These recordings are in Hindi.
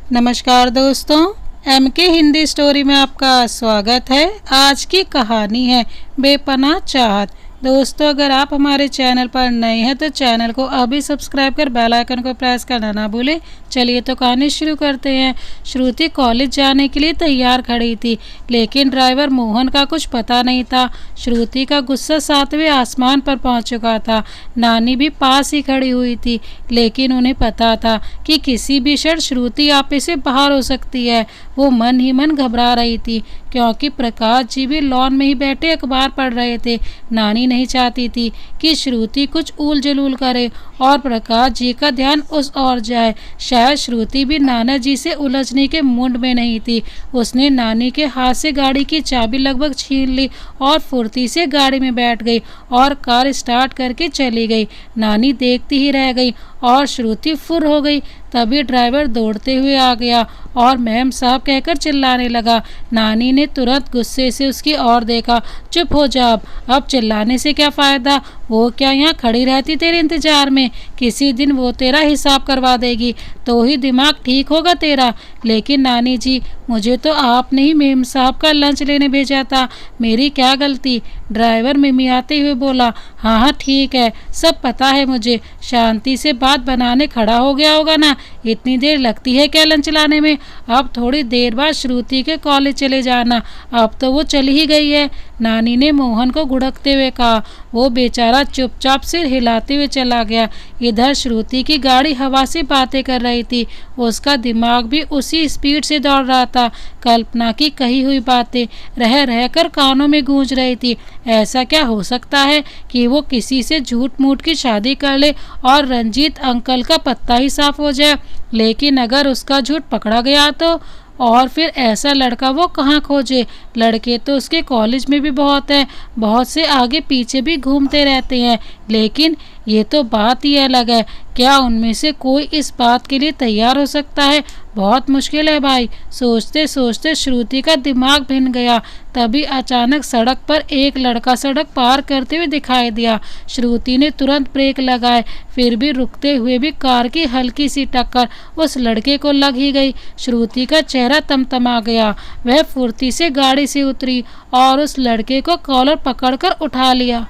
नमस्कार दोस्तों, MK हिंदी स्टोरी में आपका स्वागत है। आज की कहानी है बेपनाह चाहत। दोस्तों, अगर आप हमारे चैनल पर नए हैं तो चैनल को अभी सब्सक्राइब कर बेल आइकन को प्रेस करना ना भूलें। चलिए तो कहानी शुरू करते हैं। श्रुति कॉलेज जाने के लिए तैयार खड़ी थी, लेकिन ड्राइवर मोहन का कुछ पता नहीं था। श्रुति का गुस्सा 7वें आसमान पर पहुंच चुका था। नानी भी पास ही खड़ी हुई थी, लेकिन उन्हें पता था कि किसी भी क्षण श्रुति आपे से बाहर हो सकती है। वो मन ही मन घबरा रही थी, क्योंकि प्रकाश जी भी लॉन में ही बैठे अखबार पढ़ रहे थे। नानी नहीं चाहती थी कि श्रुति कुछ ऊल जलूल करे और प्रकाश जी का ध्यान उस ओर जाए। शायद श्रुति भी नाना जी से उलझने के मूड में नहीं थी। उसने नानी के हाथ से गाड़ी की चाबी लगभग छीन ली और फुर्ती से गाड़ी में बैठ गई और कार स्टार्ट करके चली गई। नानी देखती ही रह गई और श्रुति फुर हो गई। तभी ड्राइवर दौड़ते हुए आ गया और मैम साहब कहकर चिल्लाने लगा। नानी ने तुरंत गुस्से से उसकी ओर देखा। चुप हो जा, अब चिल्लाने से क्या फ़ायदा? वो क्या यहाँ खड़ी रहती तेरे इंतजार में? किसी दिन वो तेरा हिसाब करवा देगी, तो ही दिमाग ठीक होगा तेरा। लेकिन नानी जी, मुझे तो आपने ही मेम साहब का लंच लेने भेजा था, मेरी क्या गलती? ड्राइवर मिमियाते हुए बोला। हाँ हाँ ठीक है, सब पता है मुझे। शांति से बात बनाने खड़ा हो गया होगा ना? इतनी देर लगती है क्या लंच लाने में? अब थोड़ी देर बाद श्रुति के कॉलेज चले जाना, अब तो वो चली ही गई है, नानी ने मोहन को घुड़कते हुए कहा। वो बेचारा चुपचाप सिर हिलाते हुए चला गया। इधर श्रुति की गाड़ी हवा से बातें कर रही थी। उसका दिमाग भी उसी स्पीड से दौड़ रहा था। कल्पना की कही हुई बातें रह रहकर कानों में गूंज रही थी। ऐसा क्या हो सकता है कि वो किसी से झूठ मूठ की शादी कर ले और रंजीत अंकल का पत्ता ही साफ हो जाए? लेकिन अगर उसका झूठ पकड़ा गया तो? और फिर ऐसा लड़का वो कहाँ खोजे? लड़के तो उसके कॉलेज में भी बहुत हैं, बहुत से आगे पीछे भी घूमते रहते हैं, लेकिन ये तो बात ही अलग है। क्या उनमें से कोई इस बात के लिए तैयार हो सकता है? बहुत मुश्किल है भाई। सोचते सोचते श्रुति का दिमाग भिन गया। तभी अचानक सड़क पर एक लड़का सड़क पार करते हुए दिखाई दिया। श्रुति ने तुरंत ब्रेक लगाए, फिर भी रुकते हुए भी कार की हल्की सी टक्कर उस लड़के को लग ही गई। श्रुति का चेहरा तमतमा गया। वह फुर्ती से गाड़ी से उतरी और उस लड़के को कॉलर पकड़कर उठा लिया।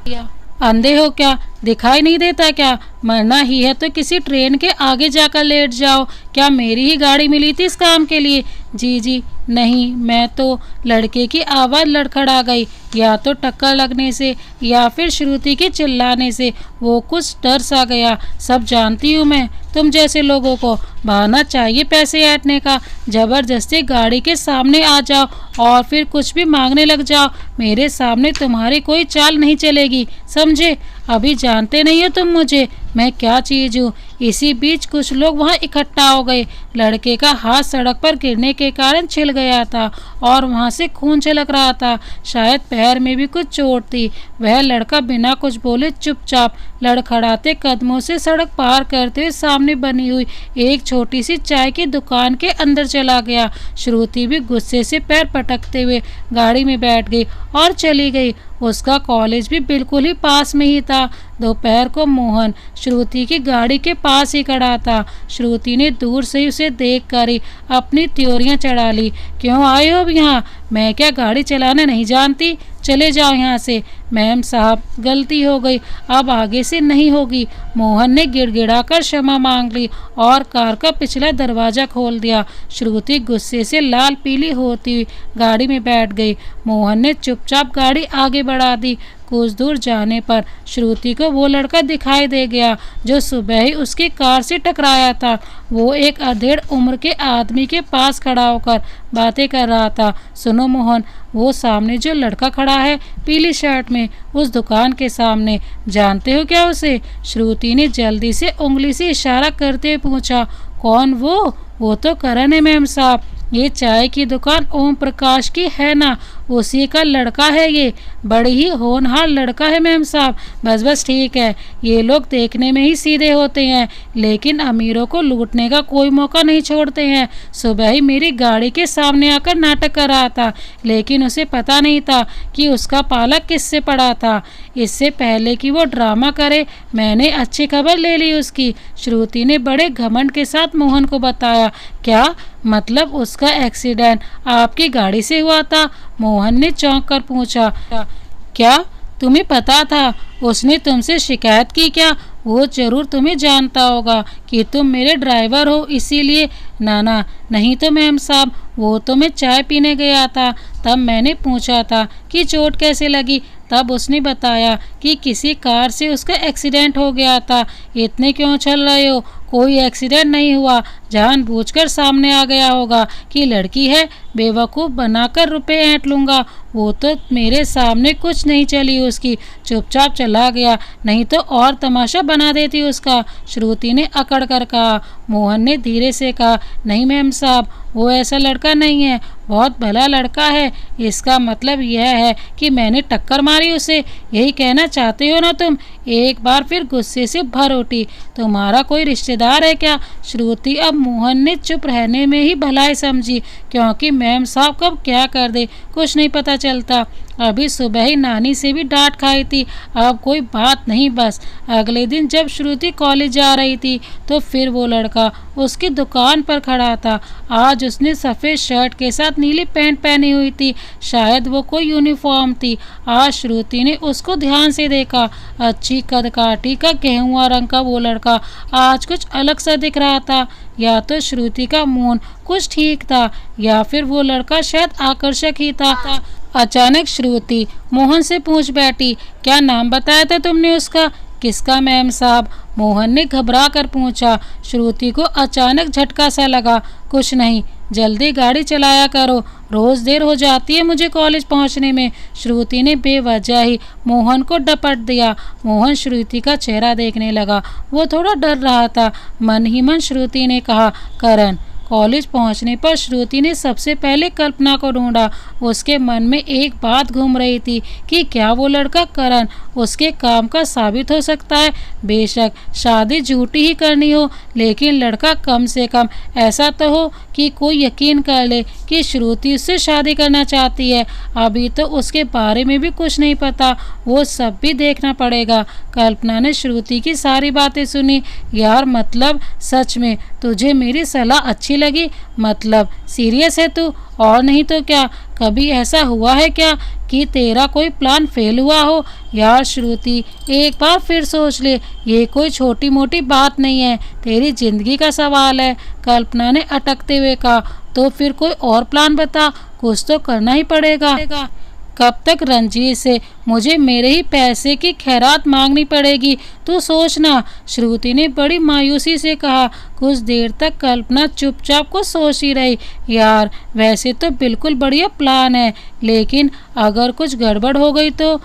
अंधे हो क्या? दिखाई नहीं देता क्या? मरना ही है तो किसी ट्रेन के आगे जाकर लेट जाओ। क्या मेरी ही गाड़ी मिली थी इस काम के लिए? जी नहीं, मैं तो। लड़के की आवाज़ लड़खड़ा गई, या तो टक्कर लगने से या फिर श्रुति के चिल्लाने से। वो कुछ डर सा गया। सब जानती हूँ मैं, तुम जैसे लोगों को बहाना चाहिए पैसे ऐंठने का। जबरदस्ती गाड़ी के सामने आ जाओ और फिर कुछ भी मांगने लग जाओ। मेरे सामने तुम्हारी कोई चाल नहीं चलेगी, समझे? अभी जानते नहीं हो तुम मुझे, मैं क्या चीज़ हूँ। इसी बीच कुछ लोग वहाँ इकट्ठा हो गए। लड़के का हाथ सड़क पर गिरने के कारण छिल गया था और वहाँ से खून छलक रहा था। शायद पैर में भी कुछ चोट थी। वह लड़का बिना कुछ बोले चुपचाप लड़खड़ाते कदमों से सड़क पार करते हुए सामने बनी हुई एक छोटी सी चाय की दुकान के अंदर चला गया। श्रुति भी गुस्से से पैर पटकते हुए गाड़ी में बैठ गई और चली गई। उसका कॉलेज भी बिल्कुल ही पास में ही था। दोपहर को मोहन श्रुति की गाड़ी के पास ही खड़ा था। श्रुति ने दूर से उसे देख कर ही अपनी त्योरियां चढ़ा ली। क्यों आए हो अब यहाँ? मैं क्या गाड़ी चलाना नहीं जानती? चले जाओ यहाँ से। मैम साहब, गलती हो गई, अब आगे से नहीं होगी। मोहन ने गिड़गिड़ाकर क्षमा मांग ली और कार का पिछला दरवाज़ा खोल दिया। श्रुति गुस्से से लाल पीली होती हुई गाड़ी में बैठ गई। मोहन ने चुपचाप गाड़ी आगे बढ़ा दी। कुछ दूर जाने पर श्रुति को वो लड़का दिखाई दे गया जो सुबह ही उसकी कार से टकराया था। वो एक अधेड़ उम्र के आदमी के पास खड़ा होकर बातें कर रहा था। सुनो मोहन, वो सामने जो लड़का खड़ा है पीली शर्ट में, उस दुकान के सामने, जानते हो क्या उसे? श्रुति ने जल्दी से उंगली से इशारा करते हुए पूछा। कौन वो? वो तो करण है मैम साहब। ये चाय की दुकान ओम प्रकाश की है ना? उसी का लड़का है ये, बड़ी ही होनहार लड़का है मैम साहब। बस बस ठीक है, ये लोग देखने में ही सीधे होते हैं लेकिन अमीरों को लूटने का कोई मौका नहीं छोड़ते हैं। सुबह ही मेरी गाड़ी के सामने आकर नाटक कर रहा था लेकिन उसे पता नहीं था कि उसका पाला किससे पड़ा था। इससे पहले कि वो ड्रामा करे मैंने अच्छी खबर ले ली उसकी। श्रुति ने बड़े घमंड के साथ मोहन को बताया। क्या मतलब उसका एक्सीडेंट आपकी गाड़ी से हुआ था? मोहन ने चौंक कर पूछा। क्या तुम्हें पता था? उसने तुमसे शिकायत की क्या? वो जरूर तुम्हें जानता होगा कि तुम मेरे ड्राइवर हो इसीलिए। ना नहीं तो मैम साहब, वो तो मैं चाय पीने गया था तब मैंने पूछा था कि चोट कैसे लगी, तब उसने बताया कि किसी कार से उसका एक्सीडेंट हो गया था। इतने क्यों चल रहे हो? कोई एक्सीडेंट नहीं हुआ, जानबूझकर सामने आ गया होगा कि लड़की है, बेवकूफ़ बनाकर रुपए ऐंठ लूँगा। वो तो मेरे सामने कुछ नहीं चली उसकी, चुपचाप चला गया, नहीं तो और तमाशा बना देती उसका। श्रुति ने अकड़ कर कहा। मोहन ने धीरे से कहा, नहीं मैम साहब, वो ऐसा लड़का नहीं है, बहुत भला लड़का है। इसका मतलब यह है कि मैंने टक्कर मारी उसे, यही कहना चाहते हो ना तुम? एक बार फिर गुस्से से भर उठी। तुम्हारा कोई रिश्तेदार है क्या? श्रुति अब मोहन ने चुप रहने में ही भलाई समझी, क्योंकि मैम साहब कब क्या कर दे कुछ नहीं पता चलता। अभी सुबह ही नानी से भी डांट खाई थी, अब कोई बात नहीं। बस अगले दिन जब श्रुति कॉलेज जा रही थी तो फिर वो लड़का उसकी दुकान पर खड़ा था। आज उसने सफ़ेद शर्ट के साथ नीली पैंट पहनी हुई थी, शायद वो कोई यूनिफॉर्म थी। आज श्रुति ने उसको ध्यान से देखा। अच्छी कदकाठी का गेहुआ रंग का वो लड़का आज कुछ अलग सा दिख रहा था। या तो श्रुति का मूड कुछ ठीक था या फिर वो लड़का शायद आकर्षक ही था। अचानक श्रुति मोहन से पूछ बैठी, क्या नाम बताया था तुमने उसका? किसका मैम साहब? मोहन ने घबरा कर पूछा। श्रुति को अचानक झटका सा लगा। कुछ नहीं, जल्दी गाड़ी चलाया करो, रोज देर हो जाती है मुझे कॉलेज पहुंचने में। श्रुति ने बेवजह ही मोहन को डपट दिया। मोहन श्रुति का चेहरा देखने लगा, वो थोड़ा डर रहा था। मन ही मन श्रुति ने कहा, करण। कॉलेज पहुंचने पर श्रुति ने सबसे पहले कल्पना को ढूंढा। उसके मन में एक बात घूम रही थी कि क्या वो लड़का करण उसके काम का साबित हो सकता है। बेशक शादी झूठी ही करनी हो, लेकिन लड़का कम से कम ऐसा तो हो कि कोई यकीन कर ले कि श्रुति उससे शादी करना चाहती है। अभी तो उसके बारे में भी कुछ नहीं पता, वो सब भी देखना पड़ेगा। कल्पना ने श्रुति की सारी बातें सुनी। यार मतलब सच में तुझे मेरी सलाह अच्छी लगी? मतलब सीरियस है तू? और नहीं तो क्या, कभी ऐसा हुआ है क्या कि तेरा कोई प्लान फेल हुआ हो? यार श्रुति, एक बार फिर सोच ले, ये कोई छोटी मोटी बात नहीं है, तेरी जिंदगी का सवाल है। कल्पना ने अटकते हुए कहा, तो फिर कोई और प्लान बता, कुछ तो करना ही पड़ेगा। कब तक रंजीत से मुझे मेरे ही पैसे की खैरात मांगनी पड़ेगी, तू सोचना। श्रुति ने बड़ी मायूसी से कहा। कुछ देर तक कल्पना चुपचाप को सोच ही रही। यार वैसे तो बिल्कुल बढ़िया प्लान है, लेकिन अगर कुछ गड़बड़ हो गई तो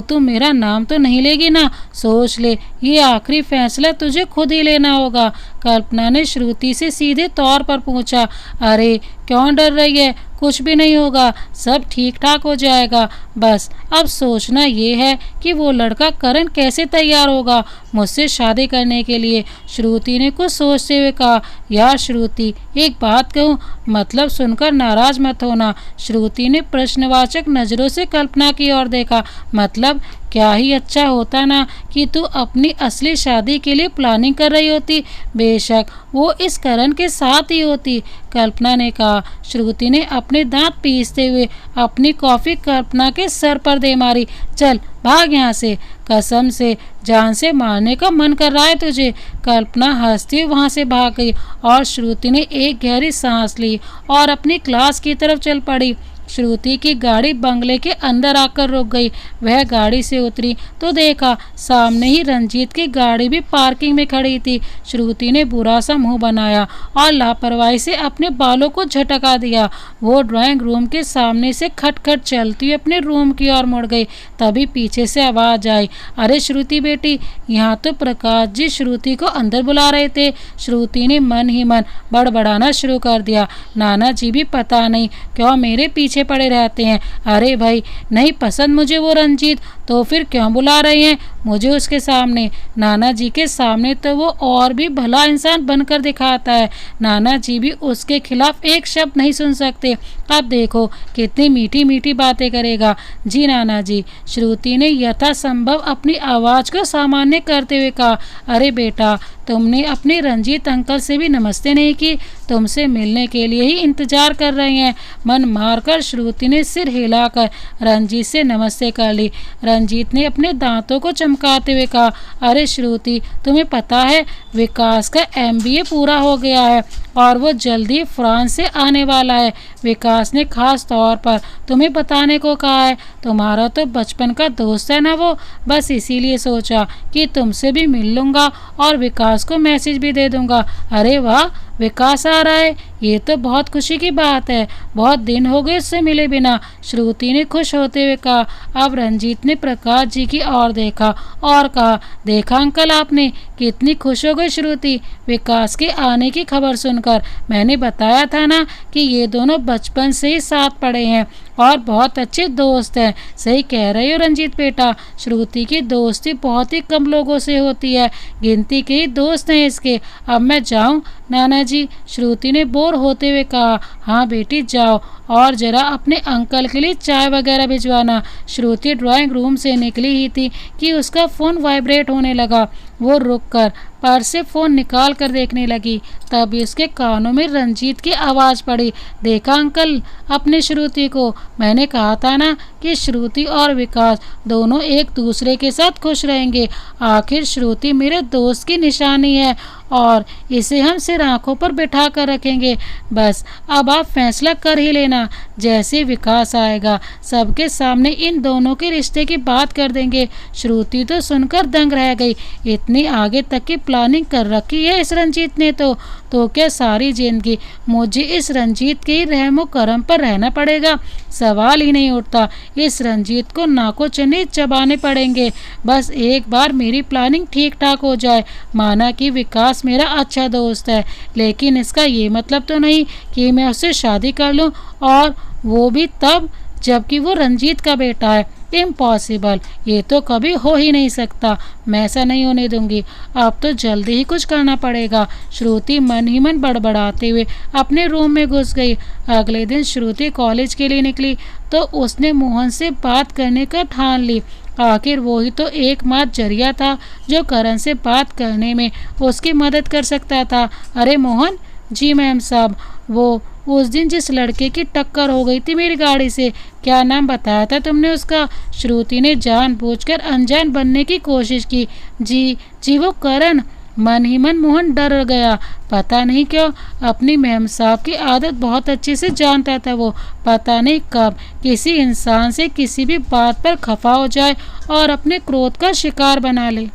तू मेरा नाम तो नहीं लेगी ना? सोच ले, ये आखिरी फैसला तुझे खुद ही लेना होगा। कल्पना ने श्रुति से सीधे तौर पर पूछा। अरे क्यों डर रही है? कुछ भी नहीं होगा, सब ठीक ठाक हो जाएगा। बस अब सोचना ये है कि वो लड़का करण कैसे तैयार होगा मुझसे शादी करने के लिए। श्रुति ने कुछ सोचते हुए कहा। यार श्रुति, एक बात कहूँ, मतलब सुनकर नाराज मत होना। श्रुति ने प्रश्नवाचक नज़रों से कल्पना की ओर देखा। मतलब क्या ही अच्छा होता ना कि तू अपनी असली शादी के लिए प्लानिंग कर रही होती। बेशक वो इस करण के साथ ही होती, कल्पना ने कहा। श्रुति ने अपने दांत पीसते हुए अपनी कॉफ़ी कल्पना के सर पर दे मारी। चल भाग यहाँ से, कसम से जान से मारने का मन कर रहा है तुझे। कल्पना हंसती हुई वहाँ से भाग गई और श्रुति ने एक गहरी सांस ली और अपनी क्लास की तरफ चल पड़ी। श्रुति की गाड़ी बंगले के अंदर आकर रुक गई। वह गाड़ी से उतरी तो देखा सामने ही रंजीत की गाड़ी भी पार्किंग में खड़ी थी। श्रुति ने बुरा सा मुंह बनाया और लापरवाही से अपने बालों को झटका दिया। वो ड्राइंग रूम के सामने से खटखट चलती हुई अपने रूम की ओर मुड़ गई। तभी पीछे से आवाज आई, अरे श्रुति बेटी, यहाँ तो प्रकाश जी श्रुति को अंदर बुला रहे थे। श्रुति ने मन ही मन बड़बड़ाना शुरू कर दिया। नाना जी भी पता नहीं क्यों मेरे पीछे पीछे पड़े रहते हैं। अरे भाई, नहीं पसंद मुझे वो रंजीत, तो फिर क्यों बुला रहे हैं मुझे उसके सामने? नाना जी के सामने तो वो और भी भला इंसान बनकर दिखाता है। नाना जी भी उसके खिलाफ एक शब्द नहीं सुन सकते। अब देखो कितनी मीठी मीठी बातें करेगा। जी नाना जी, श्रुति ने यथासंभव अपनी आवाज़ को सामान्य करते हुए कहा। अरे बेटा, तुमने अपने रंजीत अंकल से भी नमस्ते नहीं की, तुमसे मिलने के लिए ही इंतजार कर रहे हैं। मन मारकर श्रुति ने सिर हिलाकर रंजीत से नमस्ते कर ली। रंजीत ने अपने दांतों को चमकाते हुए कहा, अरे श्रुति, तुम्हें पता है विकास का MBA पूरा हो गया है और वो जल्दी फ्रांस से आने वाला है। विकास ने खास तौर पर तुम्हें बताने को कहा है। तुम्हारा तो बचपन का दोस्त है ना वो, बस इसीलिए सोचा कि तुमसे भी मिल लूँगा और विकास को मैसेज भी दे दूँगा। अरे वाह, विकास आ रहा है, ये तो बहुत खुशी की बात है। बहुत दिन हो गए उससे मिले बिना, श्रुति ने खुश होते हुए कहा। अब रंजीत ने प्रकाश जी की ओर देखा और कहा, देखा अंकल आपने, कितनी खुश हो गई श्रुति विकास के आने की खबर सुनकर। मैंने बताया था ना कि ये दोनों बचपन से ही साथ पढ़े हैं और बहुत अच्छे दोस्त हैं। सही कह रहे हो रंजीत बेटा, श्रुति की दोस्ती बहुत ही कम लोगों से होती है, गिनती के ही दोस्त हैं इसके। अब मैं जाऊं नाना जी, श्रुति ने बोर होते हुए कहा। हाँ बेटी जाओ, और जरा अपने अंकल के लिए चाय वगैरह भिजवाना। श्रुति ड्राइंग रूम से निकली ही थी कि उसका फ़ोन वाइब्रेट होने लगा। वो रुककर पर्स से फ़ोन निकाल कर देखने लगी, तभी उसके कानों में रंजीत की आवाज़ पड़ी। देखा अंकल अपने श्रुति को, मैंने कहा था ना कि श्रुति और विकास दोनों एक दूसरे के साथ खुश रहेंगे। आखिर श्रुति मेरे दोस्त की निशानी है और इसे हम सिर आंखों पर बिठा कर रखेंगे। बस अब आप फैसला कर ही लेना। जैसे विकास आएगा सबके सामने इन दोनों के रिश्ते की बात कर देंगे। श्रुति तो सुनकर दंग रह गई। इतनी आगे तक की प्लानिंग कर रखी है इस रंजीत ने तो क्या सारी जिंदगी मुझे इस रंजीत के ही रहमो करम पर रहना पड़ेगा? सवाल ही नहीं उठता। इस रंजीत को नाको चने चबाने पड़ेंगे। बस एक बार मेरी प्लानिंग ठीक ठाक हो जाए। माना कि विकास मेरा अच्छा दोस्त है, लेकिन इसका ये मतलब तो नहीं कि मैं उससे शादी कर लूं, और वो भी तब जबकि वो रंजीत का बेटा है। इम्पॉसिबल, ये तो कभी हो ही नहीं सकता। मैं ऐसा नहीं होने दूंगी। अब तो जल्दी ही कुछ करना पड़ेगा। श्रुति मन ही मन बड़बड़ाते हुए अपने रूम में घुस गई। अगले दिन श्रुति कॉलेज के लिए निकली तो उसने मोहन से बात करने का ठान ली। आखिर वो ही तो एकमात्र जरिया था जो करण से बात करने में उसकी मदद कर सकता था। अरे मोहन जी मैम साहब, वो उस दिन जिस लड़के की टक्कर हो गई थी मेरी गाड़ी से, क्या नाम बताया था तुमने उसका? श्रुति ने जानबूझकर अनजान बनने की कोशिश की। जी वो करण। मन ही मन मोहन डर गया। पता नहीं क्यों अपनी मैम साहब की आदत बहुत अच्छे से जानता था वो। पता नहीं कब किसी इंसान से किसी भी बात पर खफा हो जाए और अपने क्रोध का शिकार बना ले।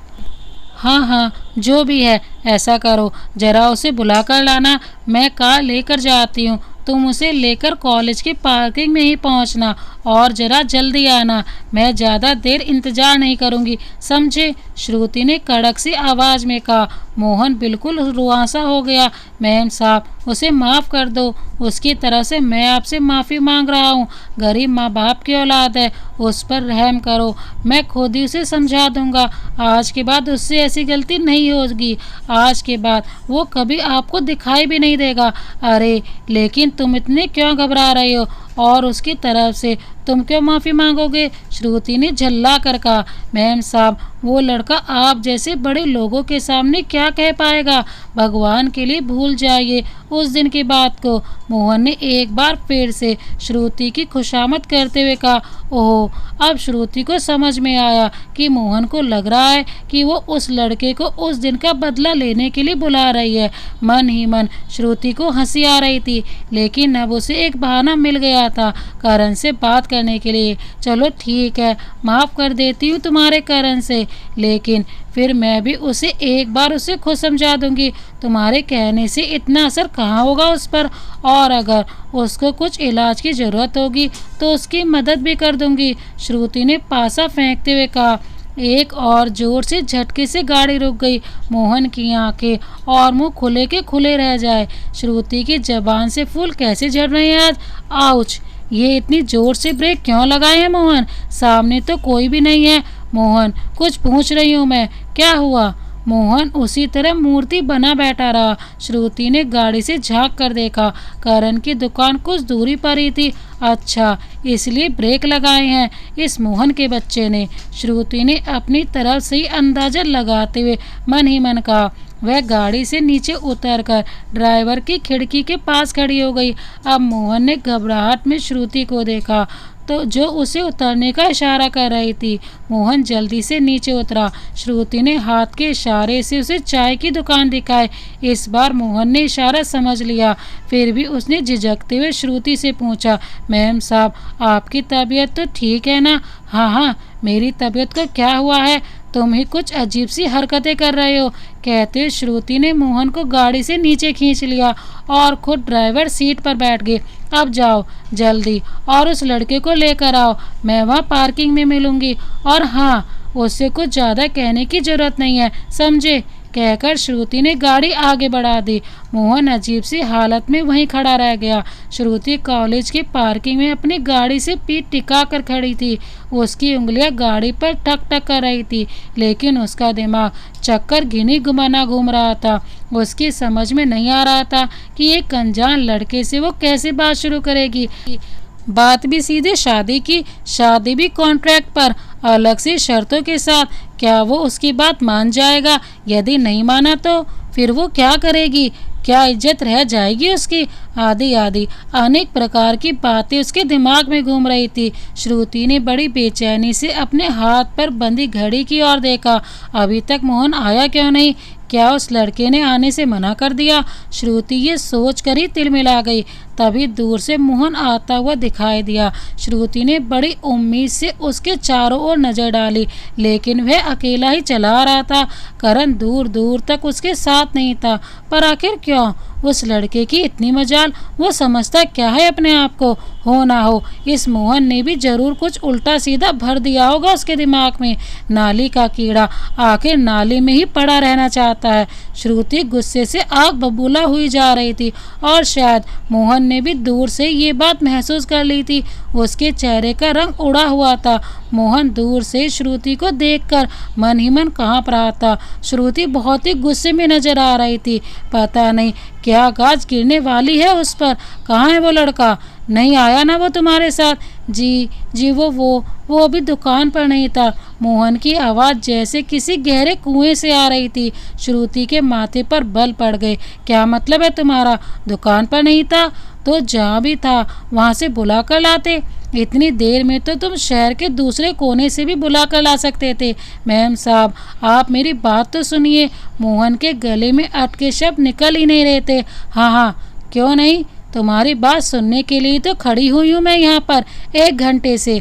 हाँ, जो भी है ऐसा करो, जरा उसे बुला कर लाना। मैं कार लेकर जाती हूँ, तुम उसे लेकर कॉलेज की पार्किंग में ही पहुँचना और जरा जल्दी आना। मैं ज़्यादा देर इंतज़ार नहीं करूँगी, समझे? श्रुति ने कड़क सी आवाज़ में कहा। मोहन बिल्कुल रुआसा हो गया। मैम साहब, उसे माफ़ कर दो। उसकी तरफ से मैं आपसे माफ़ी मांग रहा हूँ। गरीब माँ बाप की औलाद है, उस पर रहम करो। मैं खुद ही उसे समझा दूँगा। आज के बाद उससे ऐसी गलती नहीं होगी। आज के बाद वो कभी आपको दिखाई भी नहीं देगा। अरे लेकिन तुम इतने क्यों घबरा रहे हो, और उसकी तरफ से तुम क्यों माफ़ी मांगोगे? श्रुति ने झल्ला कर कहा। मैम साहब, वो लड़का आप जैसे बड़े लोगों के सामने क्या कह पाएगा? भगवान के लिए भूल जाइए उस दिन की बात को। मोहन ने एक बार फिर से श्रुति की खुशामद करते हुए कहा। ओह, अब श्रुति को समझ में आया कि मोहन को लग रहा है कि वो उस लड़के को उस दिन का बदला लेने के लिए बुला रही है। मन ही मन श्रुति को हंसी आ रही थी, लेकिन अब उसे एक बहाना मिल गया था करण से बात करने के लिए। चलो ठीक है, माफ़ कर देती हूँ तुम्हारे करण से, लेकिन फिर मैं भी उसे एक बार उसे खुद समझा दूंगी। तुम्हारे कहने से इतना असर कहाँ होगा उस पर, और अगर उसको कुछ इलाज की ज़रूरत होगी तो उसकी मदद भी कर दूंगी। श्रुति ने पासा फेंकते हुए कहा। एक और जोर से झटके से गाड़ी रुक गई। मोहन की आंखें और मुंह खुले के खुले रह जाए। श्रुति की जबान से फूल कैसे झड़ रहे हैं आज। आउच! ये इतनी जोर से ब्रेक क्यों लगाए हैं मोहन? सामने तो कोई भी नहीं है। मोहन, कुछ पूछ रही हूँ मैं, क्या हुआ? मोहन उसी तरह मूर्ति बना बैठा रहा। श्रुति ने गाड़ी से झांक कर देखा। करण की दुकान कुछ दूरी पर ही थी। अच्छा, इसलिए ब्रेक लगाए हैं इस मोहन के बच्चे ने। श्रुति ने अपनी तरफ से ही अंदाजा लगाते हुए मन ही मन कहा। वह गाड़ी से नीचे उतरकर ड्राइवर की खिड़की के पास खड़ी हो गई। अब मोहन ने घबराहट में श्रुति को देखा तो जो उसे उतरने का इशारा कर रही थी। मोहन जल्दी से नीचे उतरा। श्रुति ने हाथ के इशारे से उसे चाय की दुकान दिखाई। इस बार मोहन ने इशारा समझ लिया। फिर भी उसने झिझकते हुए श्रुति से पूछा, मैम साहब, आपकी तबीयत तो ठीक है ना? हाँ हाँ, मेरी तबीयत को क्या हुआ है? तुम ही कुछ अजीब सी हरकतें कर रहे हो। कहते हुए श्रुति ने मोहन को गाड़ी से नीचे खींच लिया और खुद ड्राइवर सीट पर बैठ गई। अब जाओ जल्दी और उस लड़के को लेकर आओ, मैं वहाँ पार्किंग में मिलूंगी। और हाँ, उससे कुछ ज़्यादा कहने की जरूरत नहीं है, समझे? कहकर श्रुति ने गाड़ी आगे बढ़ा दी। मोहन अजीब सी हालत में वहीं खड़ा रह गया। श्रुति कॉलेज की पार्किंग में अपनी गाड़ी से पीठ टिका कर खड़ी थी। उसकी उंगलियां गाड़ी पर ठक ठक कर रही थी, लेकिन उसका दिमाग चक्कर घिनी घुमाना घूम रहा था। उसकी समझ में नहीं आ रहा था कि एक अनजान लड़के से वो कैसे बात शुरू करेगी। बात भी सीधे शादी की, शादी भी कॉन्ट्रैक्ट पर, अलग सी शर्तों के साथ। क्या वो उसकी बात मान जाएगा? यदि नहीं माना तो फिर वो क्या करेगी? क्या इज्जत रह जाएगी उसकी? आदि आदि अनेक प्रकार की बातें उसके दिमाग में घूम रही थी। श्रुति ने बड़ी बेचैनी से अपने हाथ पर बंधी घड़ी की ओर देखा। अभी तक मोहन आया क्यों नहीं? क्या उस लड़के ने आने से मना कर दिया? श्रुति ये सोच कर ही तिलमिला गई। तभी दूर से मोहन आता हुआ दिखाई दिया। श्रुति ने बड़ी उम्मीद से उसके चारों ओर नजर डाली, लेकिन वह अकेला ही चला रहा था। करण दूर दूर तक उसके साथ नहीं था। पर आखिर क्यों? उस लड़के की इतनी मजाल, वो समझता क्या है अपने आप को? हो ना हो इस मोहन ने भी जरूर कुछ उल्टा सीधा भर दिया होगा उसके दिमाग में। नाली का कीड़ा आखिर नाली में ही पड़ा रहना चाहता है। श्रुति गुस्से से आग बबूला हुई जा रही थी और शायद मोहन ने भी दूर से ये बात महसूस कर ली थी। उसके चेहरे का रंग उड़ा हुआ था। मोहन दूर से श्रुति को देखकर मन ही मन कांप रहा था। श्रुति बहुत ही गुस्से में नजर आ रही थी। पता नहीं क्या गाज गिरने वाली है उस पर। कहाँ है वो लड़का? नहीं आया ना वो तुम्हारे साथ? जी वो अभी दुकान पर नहीं था। मोहन की आवाज़ जैसे किसी गहरे कुएं से आ रही थी। श्रुति के माथे पर बल पड़ गए। क्या मतलब है तुम्हारा? दुकान पर नहीं था तो जहाँ भी था वहाँ से बुला कर लाते। इतनी देर में तो तुम शहर के दूसरे कोने से भी बुला कर ला सकते थे। मैम साहब, आप मेरी बात तो सुनिए। मोहन के गले में अटके शब्द निकल ही नहीं रहे थे। हाँ, क्यों नहीं? तुम्हारी बात सुनने के लिए तो खड़ी हुई हूँ मैं यहाँ पर 1 घंटे से।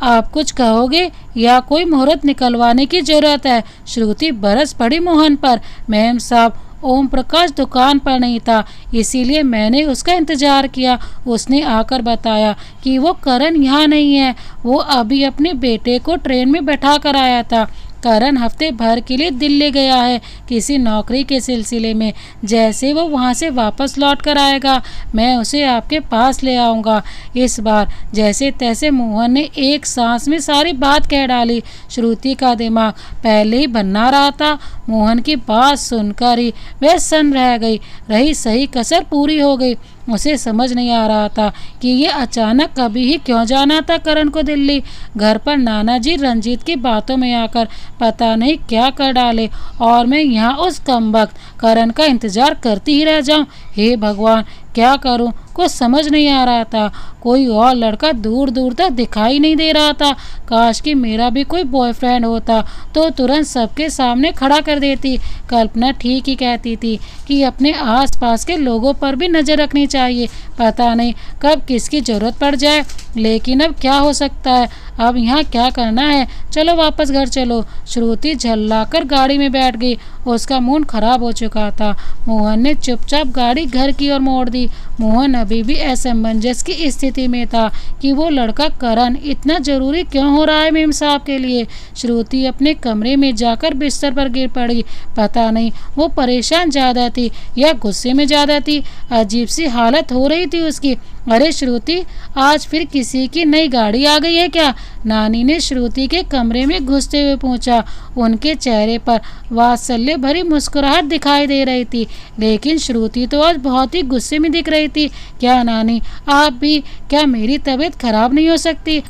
आप कुछ कहोगे या कोई मुहूर्त निकलवाने की जरूरत है? श्रुति बरस पड़ी मोहन पर। मैम साहब, ओम प्रकाश दुकान पर नहीं था, इसीलिए मैंने उसका इंतजार किया। उसने आकर बताया कि वो करण यहाँ नहीं है। वो अभी अपने बेटे को ट्रेन में बैठा कर आया था। करण हफ्ते भर के लिए दिल्ली गया है किसी नौकरी के सिलसिले में। जैसे वो वहाँ से वापस लौट कर आएगा मैं उसे आपके पास ले आऊँगा। इस बार जैसे तैसे मोहन ने एक सांस में सारी बात कह डाली। श्रुति का दिमाग पहले ही बना रहा था। मोहन की बात सुनकर ही वह सन्न रह गई। रही सही कसर पूरी हो गई। उसे समझ नहीं आ रहा था कि ये अचानक कभी ही क्यों जाना था करण को दिल्ली। घर पर नाना जी रंजीत की बातों में आकर पता नहीं क्या कर डाले और मैं यहाँ उस कमबख्त करण का इंतजार करती ही रह जाऊँ। हे भगवान, क्या करूं? कुछ समझ नहीं आ रहा था। कोई और लड़का दूर दूर तक दिखाई नहीं दे रहा था। काश कि मेरा भी कोई बॉयफ्रेंड होता तो तुरंत सबके सामने खड़ा कर देती। कल्पना ठीक ही कहती थी कि अपने आसपास के लोगों पर भी नज़र रखनी चाहिए। पता नहीं कब किसकी ज़रूरत पड़ जाए। लेकिन अब क्या हो सकता है? अब यहाँ क्या करना है, चलो वापस घर चलो। श्रुति झल्लाकर गाड़ी में बैठ गई। उसका मूड खराब हो चुका था। मोहन ने चुपचाप गाड़ी घर की ओर मोड़ दी। मोहन अभी भी असमंजस की स्थिति में था कि वो लड़का करण इतना जरूरी क्यों हो रहा है मेम साहब के लिए। श्रुति अपने कमरे में जाकर बिस्तर पर गिर पड़ी। पता नहीं वो परेशान ज्यादा थी या गुस्से में ज्यादा थी। अजीब सी हालत हो रही थी उसकी। अरे श्रुति, आज फिर किसी की नई गाड़ी आ गई है क्या? नानी ने श्रुति के कमरे में घुसते हुए पूछा। उनके चेहरे पर वात्सल्य भरी मुस्कुराहट दिखाई दे रही थी, लेकिन श्रुति तो आज बहुत ही गुस्से में दिख रही थी। क्या नानी, आप भी? क्या मेरी तबीयत खराब नहीं हो सकती?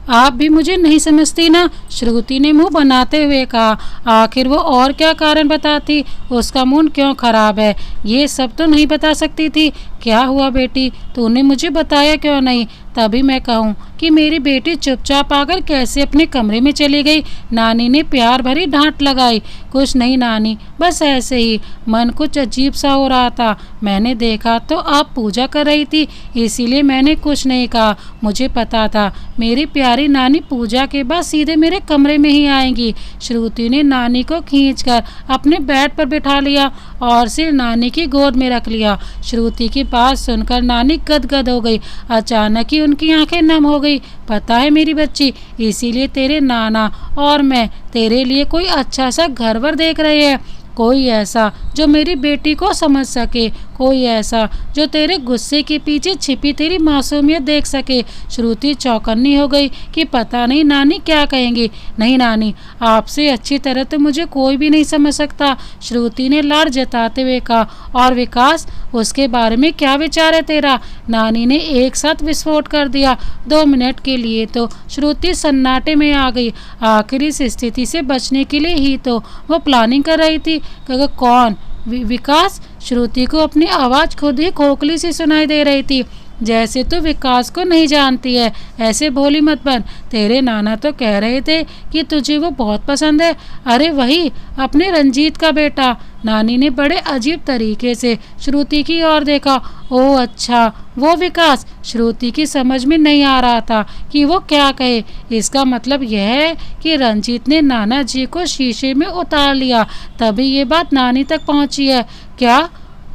आप भी मुझे नहीं समझती ना? श्रुति ने मुंह बनाते हुए कहा। आखिर वो और क्या कारण बताती, उसका मूड क्यों खराब है? ये सब तो नहीं बता सकती थी। क्या हुआ बेटी, तूने मुझे बताया क्यों नहीं? तभी मैं कहूँ कि मेरी बेटी चुपचाप आकर कैसे अपने कमरे में चली गई। नानी ने प्यार भरी डांट लगाई। कुछ नहीं नानी, बस ऐसे ही मन कुछ अजीब सा हो रहा था। मैंने देखा तो आप पूजा कर रही थी, इसीलिए मैंने कुछ नहीं कहा। मुझे पता था मेरी प्यारी नानी पूजा के बाद सीधे मेरे कमरे में ही आएंगी। श्रुति ने नानी को खींचकर अपने बेड पर बिठा लिया और सिर नानी की गोद में रख लिया। श्रुति की बात सुनकर नानी गदगद हो गई। अचानक ही उनकी आंखें नम हो गई। पता है मेरी बच्ची, इसीलिए तेरे नाना और मैं तेरे लिए कोई अच्छा सा घर वर देख रहे हैं। कोई ऐसा जो मेरी बेटी को समझ सके, कोई ऐसा जो तेरे गुस्से के पीछे छिपी तेरी मासूमियत देख सके। श्रुति चौकन्नी हो गई कि पता नहीं नानी क्या कहेंगी। नहीं नानी, आपसे अच्छी तरह तो मुझे कोई भी नहीं समझ सकता, श्रुति ने लाड जताते हुए कहा। और विकास, उसके बारे में क्या विचार है तेरा? नानी ने एक साथ विस्फोट कर दिया। 2 मिनट के लिए तो श्रुति सन्नाटे में आ गई। आखिर इस स्थिति से बचने के लिए ही तो वो प्लानिंग कर रही थी। कौन? विकास? श्रुति को अपनी आवाज खुद ही खोखली सी सुनाई दे रही थी। जैसे तू विकास को नहीं जानती है, ऐसे भोली मत बन। तेरे नाना तो कह रहे थे कि तुझे वो बहुत पसंद है। अरे वही, अपने रंजीत का बेटा। नानी ने बड़े अजीब तरीके से श्रुति की ओर देखा। ओह अच्छा, वो विकास। श्रुति की समझ में नहीं आ रहा था कि वो क्या कहे। इसका मतलब यह है कि रंजीत ने नाना जी को शीशे में उतार लिया, तभी ये बात नानी तक पहुंची है क्या?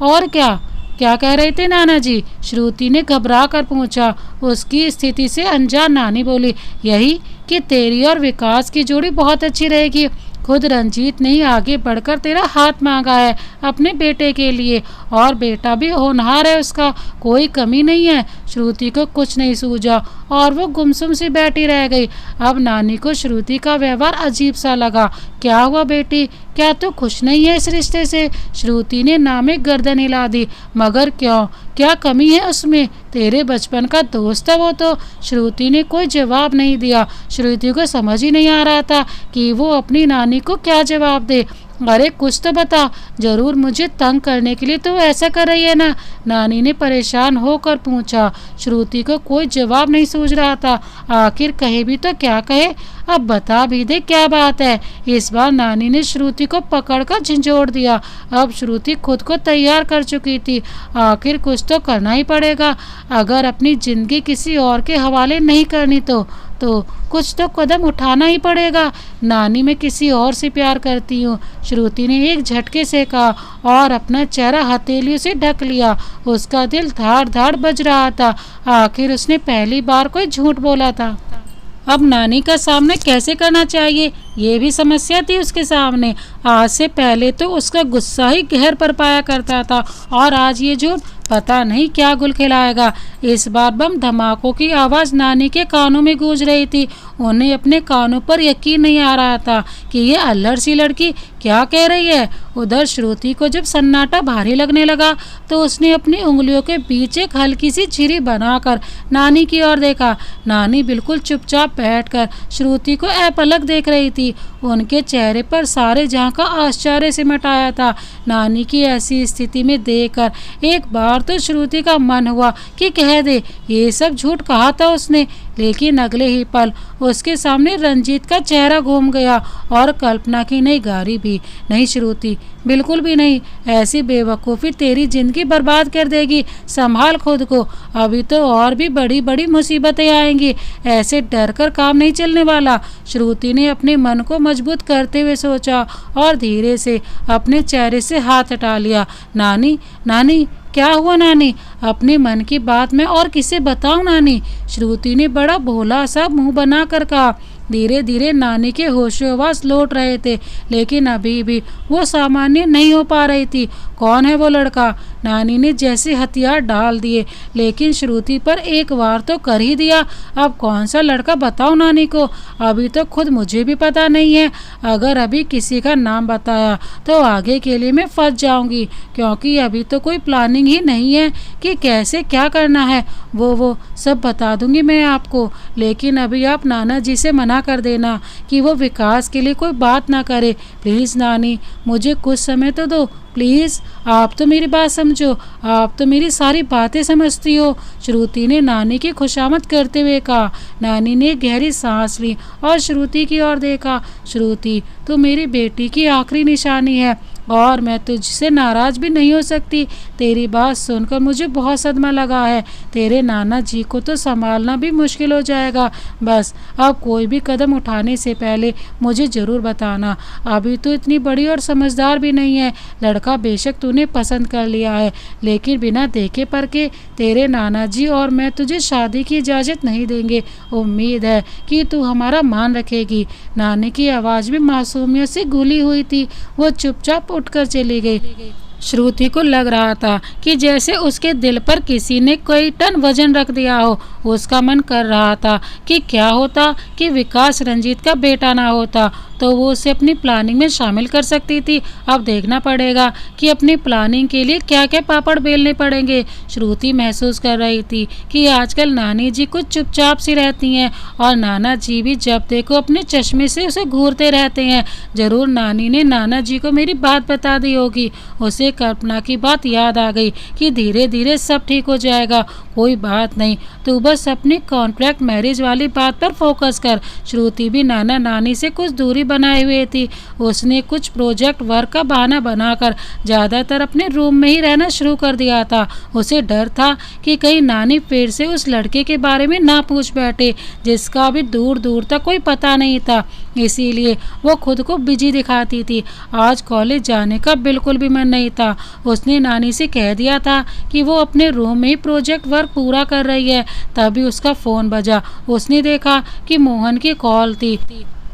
और क्या कह रहे थे नाना जी? श्रुति ने घबरा कर पूछा। उसकी स्थिति से अनजान नानी बोली, यही कि तेरी और विकास की जोड़ी बहुत अच्छी रहेगी। खुद रंजीत ने ही आगे बढ़कर तेरा हाथ मांगा है अपने बेटे के लिए, और बेटा भी होनहार है, उसका कोई कमी नहीं है। श्रुति को कुछ नहीं सूझा और वो गुमसुम सी बैठी रह गई। अब नानी को श्रुति का व्यवहार अजीब सा लगा। क्या हुआ बेटी, क्या तू खुश नहीं है इस रिश्ते से? श्रुति ने नामे गर्दन हिला दी। मगर क्यों, क्या कमी है उसमें? तेरे बचपन का दोस्त है वो तो। श्रुति ने कोई जवाब नहीं दिया। श्रुति को समझ ही नहीं आ रहा था कि वो अपनी नानी को क्या जवाब दे। अरे कुछ तो बता, जरूर मुझे तंग करने के लिए तो ऐसा कर रही है ना? नानी ने परेशान होकर पूछा। श्रुति को कोई जवाब नहीं सूझ रहा था। आखिर कहे भी तो क्या कहे? अब बता भी दे क्या बात है। इस बार नानी ने श्रुति को पकड़कर झंझोड़ दिया। अब श्रुति खुद को तैयार कर चुकी थी। आखिर कुछ तो करना ही पड़ेगा। अगर अपनी जिंदगी किसी और के हवाले नहीं करनी तो कुछ तो कदम उठाना ही पड़ेगा। नानी, मैं किसी और से प्यार करती हूँ, श्रुति ने एक झटके से कहा और अपना चेहरा हथेलियों से ढक लिया। उसका दिल धाड़ धाड़ बज रहा था। आखिर उसने पहली बार कोई झूठ बोला था। अब नानी का सामना कैसे करना चाहिए, ये भी समस्या थी उसके सामने। आज से पहले तो उसका गुस्सा ही कहर पर पाया करता था, और आज ये झूठ पता नहीं क्या गुल खिलाएगा। इस बार बम धमाकों की आवाज़ नानी के कानों में गूंज रही थी। उन्हें अपने कानों पर यकीन नहीं आ रहा था कि ये अल्लड़ सी लड़की क्या कह रही है। उधर श्रुति को जब सन्नाटा भारी लगने लगा तो उसने अपनी उंगलियों के बीच एक हल्की सी झिरी बनाकर नानी की ओर देखा। नानी बिल्कुल चुपचाप बैठकर श्रुति को अपलक देख रही थी। उनके चेहरे पर सारे जहां का आश्चर्य सिमट आया था। नानी की ऐसी स्थिति में देखकर एक बार तो श्रुति का मन हुआ कि कह दे, ये सब झूठ कहा था उसने। लेकिन अगले ही पल उसके सामने रंजीत का चेहरा घूम गया और कल्पना की नई गाड़ी भी। नहीं श्रुति, बिल्कुल भी नहीं, ऐसी बेवकूफ़ी तेरी जिंदगी बर्बाद कर देगी। संभाल खुद को, अभी तो और भी बड़ी बड़ी मुसीबतें आएंगी। ऐसे डर कर काम नहीं चलने वाला। श्रुति ने अपने मन को मजबूत करते हुए सोचा और धीरे से अपने चेहरे से हाथ हटा लिया। नानी, नानी, क्या हुआ नानी? अपने मन की बात मैं और किसे बताऊं नानी? श्रुति ने बड़ा भोला सा मुंह बनाकर कहा। धीरे धीरे नानी के होशोहवास लौट रहे थे, लेकिन अभी भी वो सामान्य नहीं हो पा रही थी। कौन है वो लड़का? नानी ने जैसे हथियार डाल दिए, लेकिन श्रुति पर एक वार तो कर ही दिया। अब कौन सा लड़का बताओ नानी को? अभी तो खुद मुझे भी पता नहीं है। अगर अभी किसी का नाम बताया तो आगे के लिए मैं फंस जाऊंगी, क्योंकि अभी तो कोई प्लानिंग ही नहीं है कि कैसे क्या करना है। वो सब बता दूंगी मैं आपको, लेकिन अभी आप नाना जी से मना कर देना कि वो विकास के लिए कोई बात ना करे। प्लीज़ नानी, मुझे कुछ समय तो दो प्लीज़। आप तो मेरी बात समझो, आप तो मेरी सारी बातें समझती हो। श्रुति ने नानी की खुशामद करते हुए कहा। नानी ने गहरी सांस ली और श्रुति की ओर देखा। श्रुति, तू मेरी बेटी की आखिरी निशानी है और मैं तुझसे नाराज़ भी नहीं हो सकती। तेरी बात सुनकर मुझे बहुत सदमा लगा है। तेरे नाना जी को तो संभालना भी मुश्किल हो जाएगा। बस अब कोई भी कदम उठाने से पहले मुझे ज़रूर बताना। अभी तो इतनी बड़ी और समझदार भी नहीं है। लड़का बेशक तूने पसंद कर लिया है, लेकिन बिना देखे परखे तेरे नाना जी और मैं तुझे शादी की इजाज़त नहीं देंगे। उम्मीद है कि तू हमारा मान रखेगी। नानी की आवाज़ में मासूमियत से घुली हुई थी। वो चुपचाप उठकर चली गई। श्रुति को लग रहा था कि जैसे उसके दिल पर किसी ने कई टन वजन रख दिया हो। उसका मन कर रहा था कि क्या होता कि विकास रंजीत का बेटा ना होता तो वो उसे अपनी प्लानिंग में शामिल कर सकती थी। अब देखना पड़ेगा कि अपनी प्लानिंग के लिए क्या क्या पापड़ बेलने पड़ेंगे। श्रुति महसूस कर रही थी कि आजकल नानी जी कुछ चुपचाप सी रहती हैं और नाना जी भी जब देखो अपने चश्मे से उसे घूरते रहते हैं। जरूर नानी ने नाना जी को मेरी बात बता दी होगी। उसे कल्पना की बात याद आ गई कि धीरे धीरे सब ठीक हो जाएगा। कोई बात नहीं, तू बस अपनी कॉन्ट्रैक्ट मैरिज वाली बात पर फोकस कर। श्रुति भी नाना नानी से कुछ दूरी बनाए हुए थी। उसने कुछ प्रोजेक्ट वर्क का बहाना बनाकर ज़्यादातर अपने रूम में ही रहना शुरू कर दिया था। उसे डर था कि कहीं नानी फिर से उस लड़के के बारे में ना पूछ बैठे जिसका अभी दूर दूर तक कोई पता नहीं था। इसीलिए वो खुद को बिजी दिखाती थी। आज कॉलेज जाने का बिल्कुल भी मन नहीं था। उसने नानी से कह दिया था कि वो अपने रूम में ही प्रोजेक्ट वर्क पूरा कर रही है। तभी उसका फ़ोन बजा। उसने देखा कि मोहन की कॉल थी।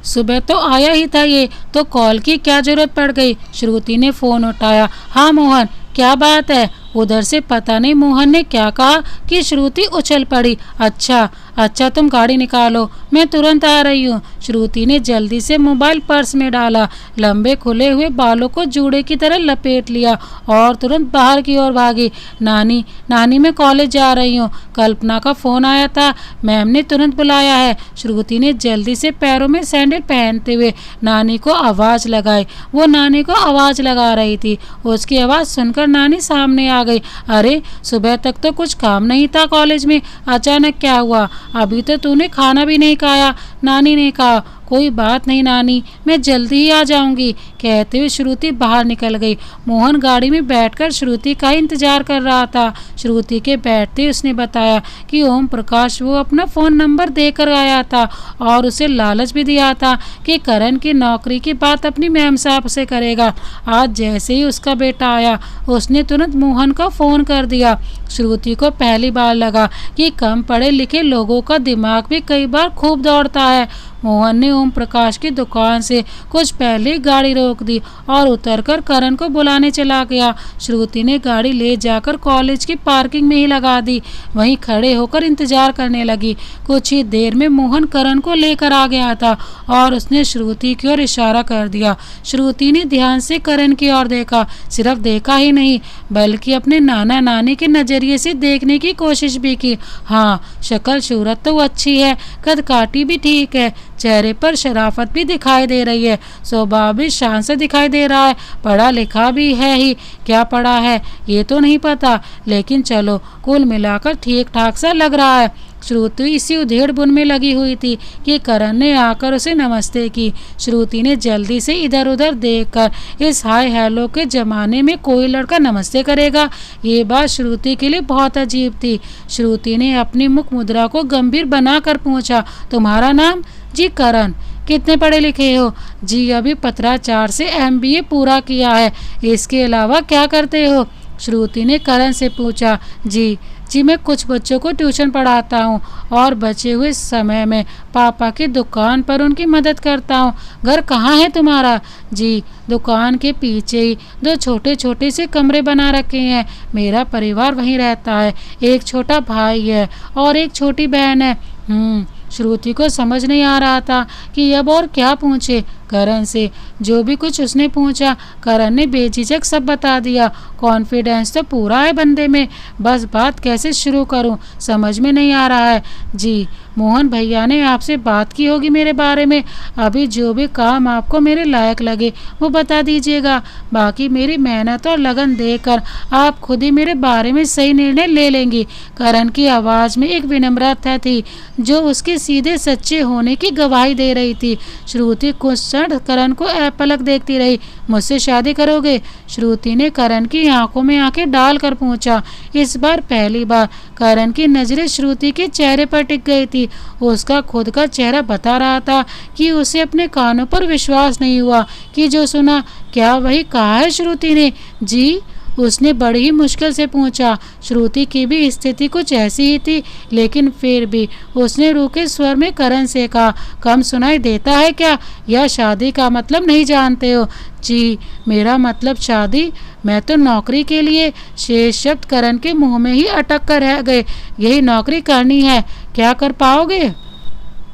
सुबह तो आया ही था ये, तो कॉल की क्या जरूरत पड़ गई। श्रुति ने फ़ोन उठाया। हाँ मोहन, क्या बात है? उधर से पता नहीं मोहन ने क्या कहा कि श्रुति उछल पड़ी। अच्छा तुम गाड़ी निकालो, मैं तुरंत आ रही हूँ। श्रुति ने जल्दी से मोबाइल पर्स में डाला, लंबे खुले हुए बालों को जूड़े की तरह लपेट लिया और तुरंत बाहर की ओर भागी। नानी मैं कॉलेज जा रही हूँ। कल्पना का फ़ोन आया था, मैम ने तुरंत बुलाया है। श्रुति ने जल्दी से पैरों में सैंडल पहनते हुए नानी को आवाज़ लगाई। वो नानी को आवाज़ लगा रही थी। उसकी आवाज़ सुनकर नानी सामने आ गई। अरे, सुबह तक तो कुछ काम नहीं था कॉलेज में, अचानक क्या हुआ? अभी तो तूने खाना भी नहीं खाया। नानी ने कहा। कोई बात नहीं नानी, मैं जल्दी ही आ जाऊंगी, कहते हुए श्रुति बाहर निकल गई। मोहन गाड़ी में बैठकर श्रुति का इंतजार कर रहा था। श्रुति के बैठते उसने बताया कि ओम प्रकाश वो अपना फ़ोन नंबर देकर आया था और उसे लालच भी दिया था कि करण की नौकरी की बात अपनी मैम साहब से करेगा। आज जैसे ही उसका बेटा आया उसने तुरंत मोहन का फ़ोन कर दिया। श्रुति को पहली बार लगा कि कम पढ़े लिखे लोगों का दिमाग भी कई बार खूब दौड़ता है। मोहन ने ओम प्रकाश की दुकान से कुछ पहले गाड़ी रोक दी और उतरकर करण को बुलाने चला गया। श्रुति ने गाड़ी ले जाकर कॉलेज की पार्किंग में ही लगा दी, वहीं खड़े होकर इंतजार करने लगी। कुछ ही देर में मोहन करण को लेकर आ गया था और उसने श्रुति की ओर इशारा कर दिया। श्रुति ने ध्यान से करण की ओर देखा, सिर्फ देखा ही नहीं बल्कि अपने नाना नानी के नज़रिए से देखने की कोशिश भी की। हाँ, शक्ल सूरत तो अच्छी है, कद काठी भी ठीक है, चेहरे पर शराफत भी दिखाई दे रही है, स्वभाव भी शान से दिखाई दे रहा है। पढ़ा लिखा भी है ही, क्या पढ़ा है ये तो नहीं पता, लेकिन चलो कुल मिलाकर ठीक ठाक सा लग रहा है। श्रुति इसी उधेड़ बुन में लगी हुई थी कि करण ने आकर उसे नमस्ते की। श्रुति ने जल्दी से इधर उधर देखकर इस हाय हेलो के जमाने में कोई लड़का नमस्ते करेगा, ये बात श्रुति के लिए बहुत अजीब थी। श्रुति ने अपनी मुख मुद्रा को गंभीर बनाकर पूछा, तुम्हारा नाम? जी करण। कितने पढ़े लिखे हो? जी अभी पत्राचार से MBA पूरा किया है। इसके अलावा क्या करते हो? श्रुति ने करण से पूछा। जी मैं कुछ बच्चों को ट्यूशन पढ़ाता हूँ और बचे हुए समय में पापा की दुकान पर उनकी मदद करता हूँ। घर कहाँ है तुम्हारा? जी दुकान के पीछे ही 2 छोटे छोटे से कमरे बना रखे हैं। मेरा परिवार वहीं रहता है। एक छोटा भाई है और एक छोटी बहन है। श्रुति को समझ नहीं आ रहा था कि अब और क्या पूछे करण से। जो भी कुछ उसने पूछा करण ने बेझिझक सब बता दिया। कॉन्फिडेंस तो पूरा है बंदे में, बस बात कैसे शुरू करूं समझ में नहीं आ रहा है। जी मोहन भैया ने आपसे बात की होगी मेरे बारे में। अभी जो भी काम आपको मेरे लायक लगे वो बता दीजिएगा। बाकी मेरी मेहनत और लगन देखकर आप खुद ही मेरे बारे में सही निर्णय ले लेंगी। करण की आवाज़ में एक विनम्रता थी जो उसके सीधे सच्चे होने की गवाही दे रही थी। श्रुति कुछ क्षण करण को अपलक देखती रही। मुझसे शादी करोगे? श्रुति ने करण की आंखों में आंखें डालकर पूछा। इस बार पहली बार करण की नजरें श्रुति के चेहरे पर टिक गई थी। उसका खुद का चेहरा बता रहा था कि उसे अपने कानों पर विश्वास नहीं हुआ कि जो सुना। क्या वही कहा है श्रुति ने? जी उसने बड़ी ही मुश्किल से पूछा। श्रुति की भी स्थिति कुछ ऐसी ही थी, लेकिन फिर भी उसने रूखे स्वर में करण से कहा, कम सुनाई देता है क्या? यह शादी का मतलब नहीं जानते हो? जी मेरा मतलब शादी? मैं तो नौकरी के लिए। शेष शब्द करण के मुंह में ही अटक कर रह गए। यही नौकरी करनी है, क्या कर पाओगे?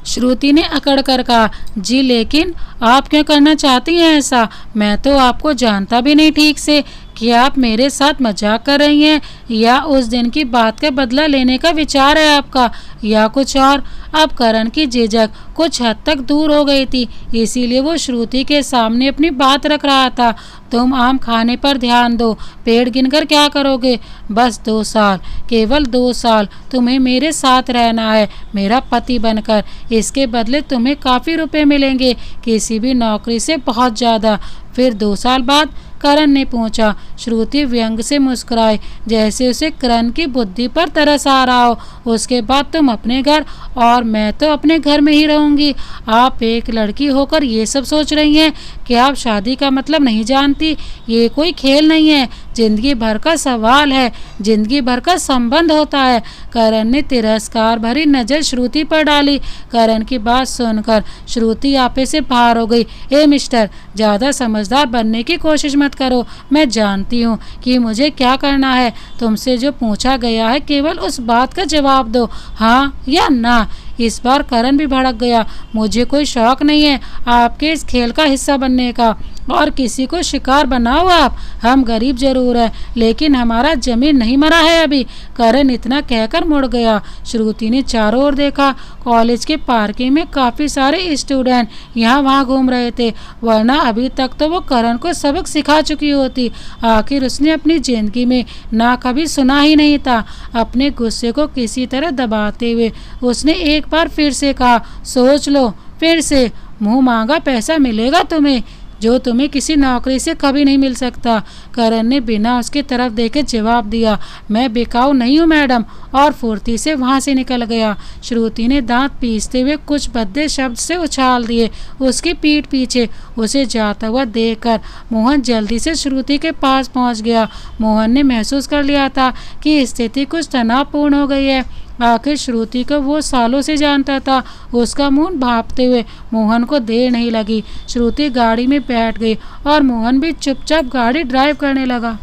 श्रुति ने अकड़ कर कहा। जी लेकिन आप क्यों करना चाहती हैं ऐसा? मैं तो आपको जानता भी नहीं ठीक से। क्या आप मेरे साथ मजाक कर रही हैं या उस दिन की बात का बदला लेने का विचार है आपका, या कुछ और? अब करण की झिझक कुछ हद तक दूर हो गई थी, इसीलिए वो श्रुति के सामने अपनी बात रख रहा था। तुम आम खाने पर ध्यान दो। पेड़ गिनकर क्या करोगे? बस 2 साल, केवल 2 साल तुम्हें मेरे साथ रहना है मेरा पति बनकर। इसके बदले तुम्हें काफ़ी रुपए मिलेंगे, किसी भी नौकरी से बहुत ज़्यादा। फिर 2 साल बाद? करण ने पूछा। श्रुति व्यंग से मुस्कुराई, जैसे उसे करण की बुद्धि पर तरस आ रहा हो। उसके बाद तुम अपने घर और मैं तो अपने घर में ही रहूंगी। आप एक लड़की होकर ये सब सोच रही हैं? क्या आप शादी का मतलब नहीं जानती? ये कोई खेल नहीं है, जिंदगी भर का सवाल है, जिंदगी भर का संबंध होता है। करण ने तिरस्कार भरी नजर श्रुति पर डाली। करण की बात सुनकर श्रुति आपे से बाहर हो गई। ए मिस्टर, ज्यादा समझदार बनने की कोशिश मत करो। मैं जानती हूँ कि मुझे क्या करना है। तुमसे जो पूछा गया है केवल उस बात का जवाब दो, हाँ या ना। इस बार करण भी भड़क गया। मुझे कोई शौक नहीं है आपके इस खेल का हिस्सा बनने का, और किसी को शिकार बनाओ आप। हम गरीब जरूर हैं, लेकिन हमारा जमीन नहीं मरा है अभी। करण इतना कहकर मुड़ गया। श्रुति ने चारों ओर देखा। कॉलेज के पार्किंग में काफ़ी सारे स्टूडेंट यहाँ वहाँ घूम रहे थे, वरना अभी तक तो वो करण को सबक सिखा चुकी होती। आखिर उसने अपनी जिंदगी में ना कभी सुना ही नहीं था। अपने गुस्से को किसी तरह दबाते हुए उसने एक बार फिर से कहा, सोच लो फिर से। मुंह मांगा पैसा मिलेगा तुम्हें, जो तुम्हें किसी नौकरी से कभी नहीं मिल सकता। करण ने बिना उसकी तरफ देखे जवाब दिया, मैं बिकाऊ नहीं हूँ मैडम, और फुर्ती से वहाँ से निकल गया। श्रुति ने दांत पीसते हुए कुछ भद्दे शब्द से उछाल दिए उसकी पीठ पीछे। उसे जाता हुआ देखकर मोहन जल्दी से श्रुति के पास पहुँच गया। मोहन ने महसूस कर लिया था कि स्थिति कुछ तनावपूर्ण हो गई है। आखिर श्रुति को वो सालों से जानता था। उसका मुंह भांपते हुए मोहन को देर नहीं लगी। श्रुति गाड़ी में बैठ गई और मोहन भी चुपचाप गाड़ी ड्राइव करने लगा।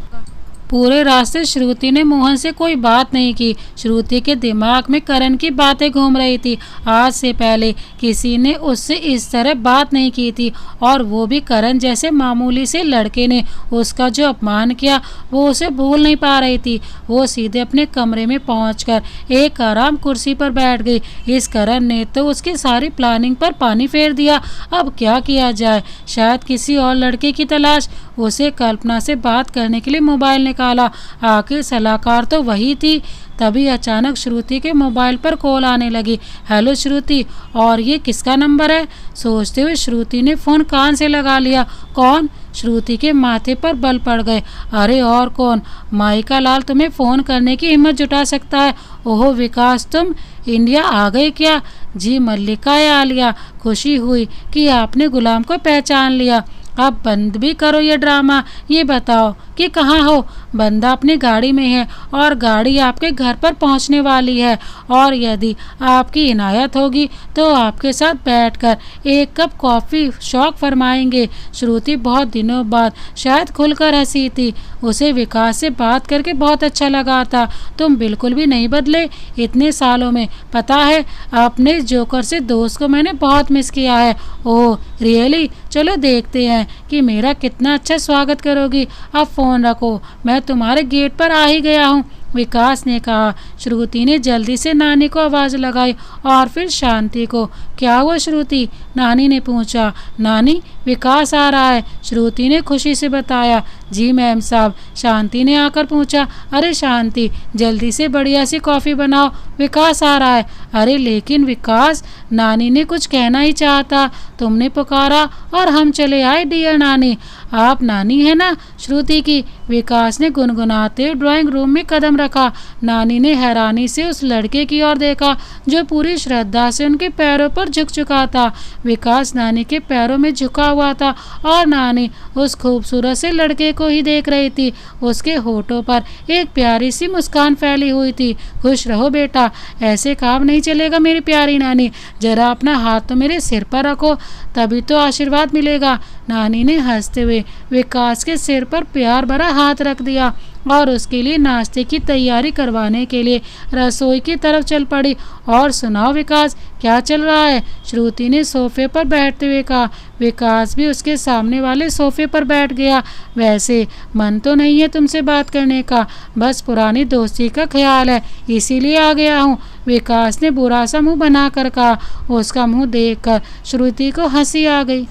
पूरे रास्ते श्रुति ने मोहन से कोई बात नहीं की। श्रुति के दिमाग में करण की बातें घूम रही थी। आज से पहले किसी ने उससे इस तरह बात नहीं की थी, और वो भी करण जैसे मामूली से लड़के ने उसका जो अपमान किया वो उसे भूल नहीं पा रही थी। वो सीधे अपने कमरे में पहुंचकर एक आराम कुर्सी पर बैठ गई। इस करण ने तो उसकी सारी प्लानिंग पर पानी फेर दिया। अब क्या किया जाए? शायद किसी और लड़के की तलाश। उसे कल्पना से बात करने के लिए मोबाइल निकाला। आखिर सलाहकार तो वही थी। तभी अचानक श्रुति के मोबाइल पर कॉल आने लगी। हेलो श्रुति, और ये किसका नंबर है? सोचते हुए श्रुति ने फ़ोन कान से लगा लिया। कौन? श्रुति के माथे पर बल पड़ गए। अरे और कौन, माइका लाल तुम्हें फ़ोन करने की हिम्मत जुटा सकता है। ओहो विकास, तुम इंडिया आ गए क्या? जी मल्लिका आलिया, खुशी हुई कि आपने गुलाम को पहचान लिया। अब बंद भी करो ये ड्रामा। ये बताओ कि कहाँ हो? बंदा अपनी गाड़ी में है और गाड़ी आपके घर पर पहुंचने वाली है, और यदि आपकी इनायत होगी तो आपके साथ बैठकर एक कप कॉफ़ी शौक फरमाएंगे। श्रुति बहुत दिनों बाद शायद खुलकर हंसी थी। उसे विकास से बात करके बहुत अच्छा लगा था। तुम बिल्कुल भी नहीं बदले इतने सालों में। पता है, अपने जोकर से दोस्त को मैंने बहुत मिस किया है। Oh really? चलो देखते हैं कि मेरा कितना अच्छा स्वागत करोगी। अब फ़ोन रखो, मैं तुम्हारे गेट पर आ ही गया हूँ, विकास ने कहा। श्रुति ने जल्दी से नानी को आवाज़ लगाई और फिर शांति को। क्या हुआ श्रुति? नानी ने पूछा। नानी, विकास आ रहा है, श्रुति ने खुशी से बताया। जी मैम साहब, शांति ने आकर पूछा। अरे शांति, जल्दी से बढ़िया सी कॉफ़ी बनाओ, विकास आ रहा है। अरे लेकिन विकास, नानी ने कुछ कहना ही चाहा था, तुमने पुकारा और हम चले आए। डियर नानी, आप नानी है ना श्रुति की? विकास ने गुनगुनाते ड्राइंग रूम में कदम रखा। नानी ने हैरानी से उस लड़के की ओर देखा जो पूरी श्रद्धा से उनके पैरों पर झुक चुका था। विकास नानी के पैरों में झुका हुआ था और नानी उस खूबसूरत से लड़के को ही देख रही थी। उसके होठों पर एक प्यारी सी मुस्कान फैली हुई थी। खुश रहो बेटा, ऐसे काम नहीं चलेगा मेरी प्यारी नानी। जरा अपना हाथ तो मेरे सिर पर रखो, तभी तो आशीर्वाद मिलेगा। नानी ने हंसते हुए विकास के सिर पर प्यार भरा हाथ रख दिया और उसके लिए नाश्ते की तैयारी करवाने के लिए रसोई की तरफ चल पड़ी। और सुनाओ विकास, क्या चल रहा है? श्रुति ने सोफे पर बैठते हुए कहा। विकास भी उसके सामने वाले सोफे पर बैठ गया। वैसे मन तो नहीं है तुमसे बात करने का, बस पुरानी दोस्ती का ख्याल है, इसीलिए आ गया हूँ, विकास ने बुरा सा मुँह बनाकर कहा। उसका मुँह देखकर श्रुति को हंसी आ गई।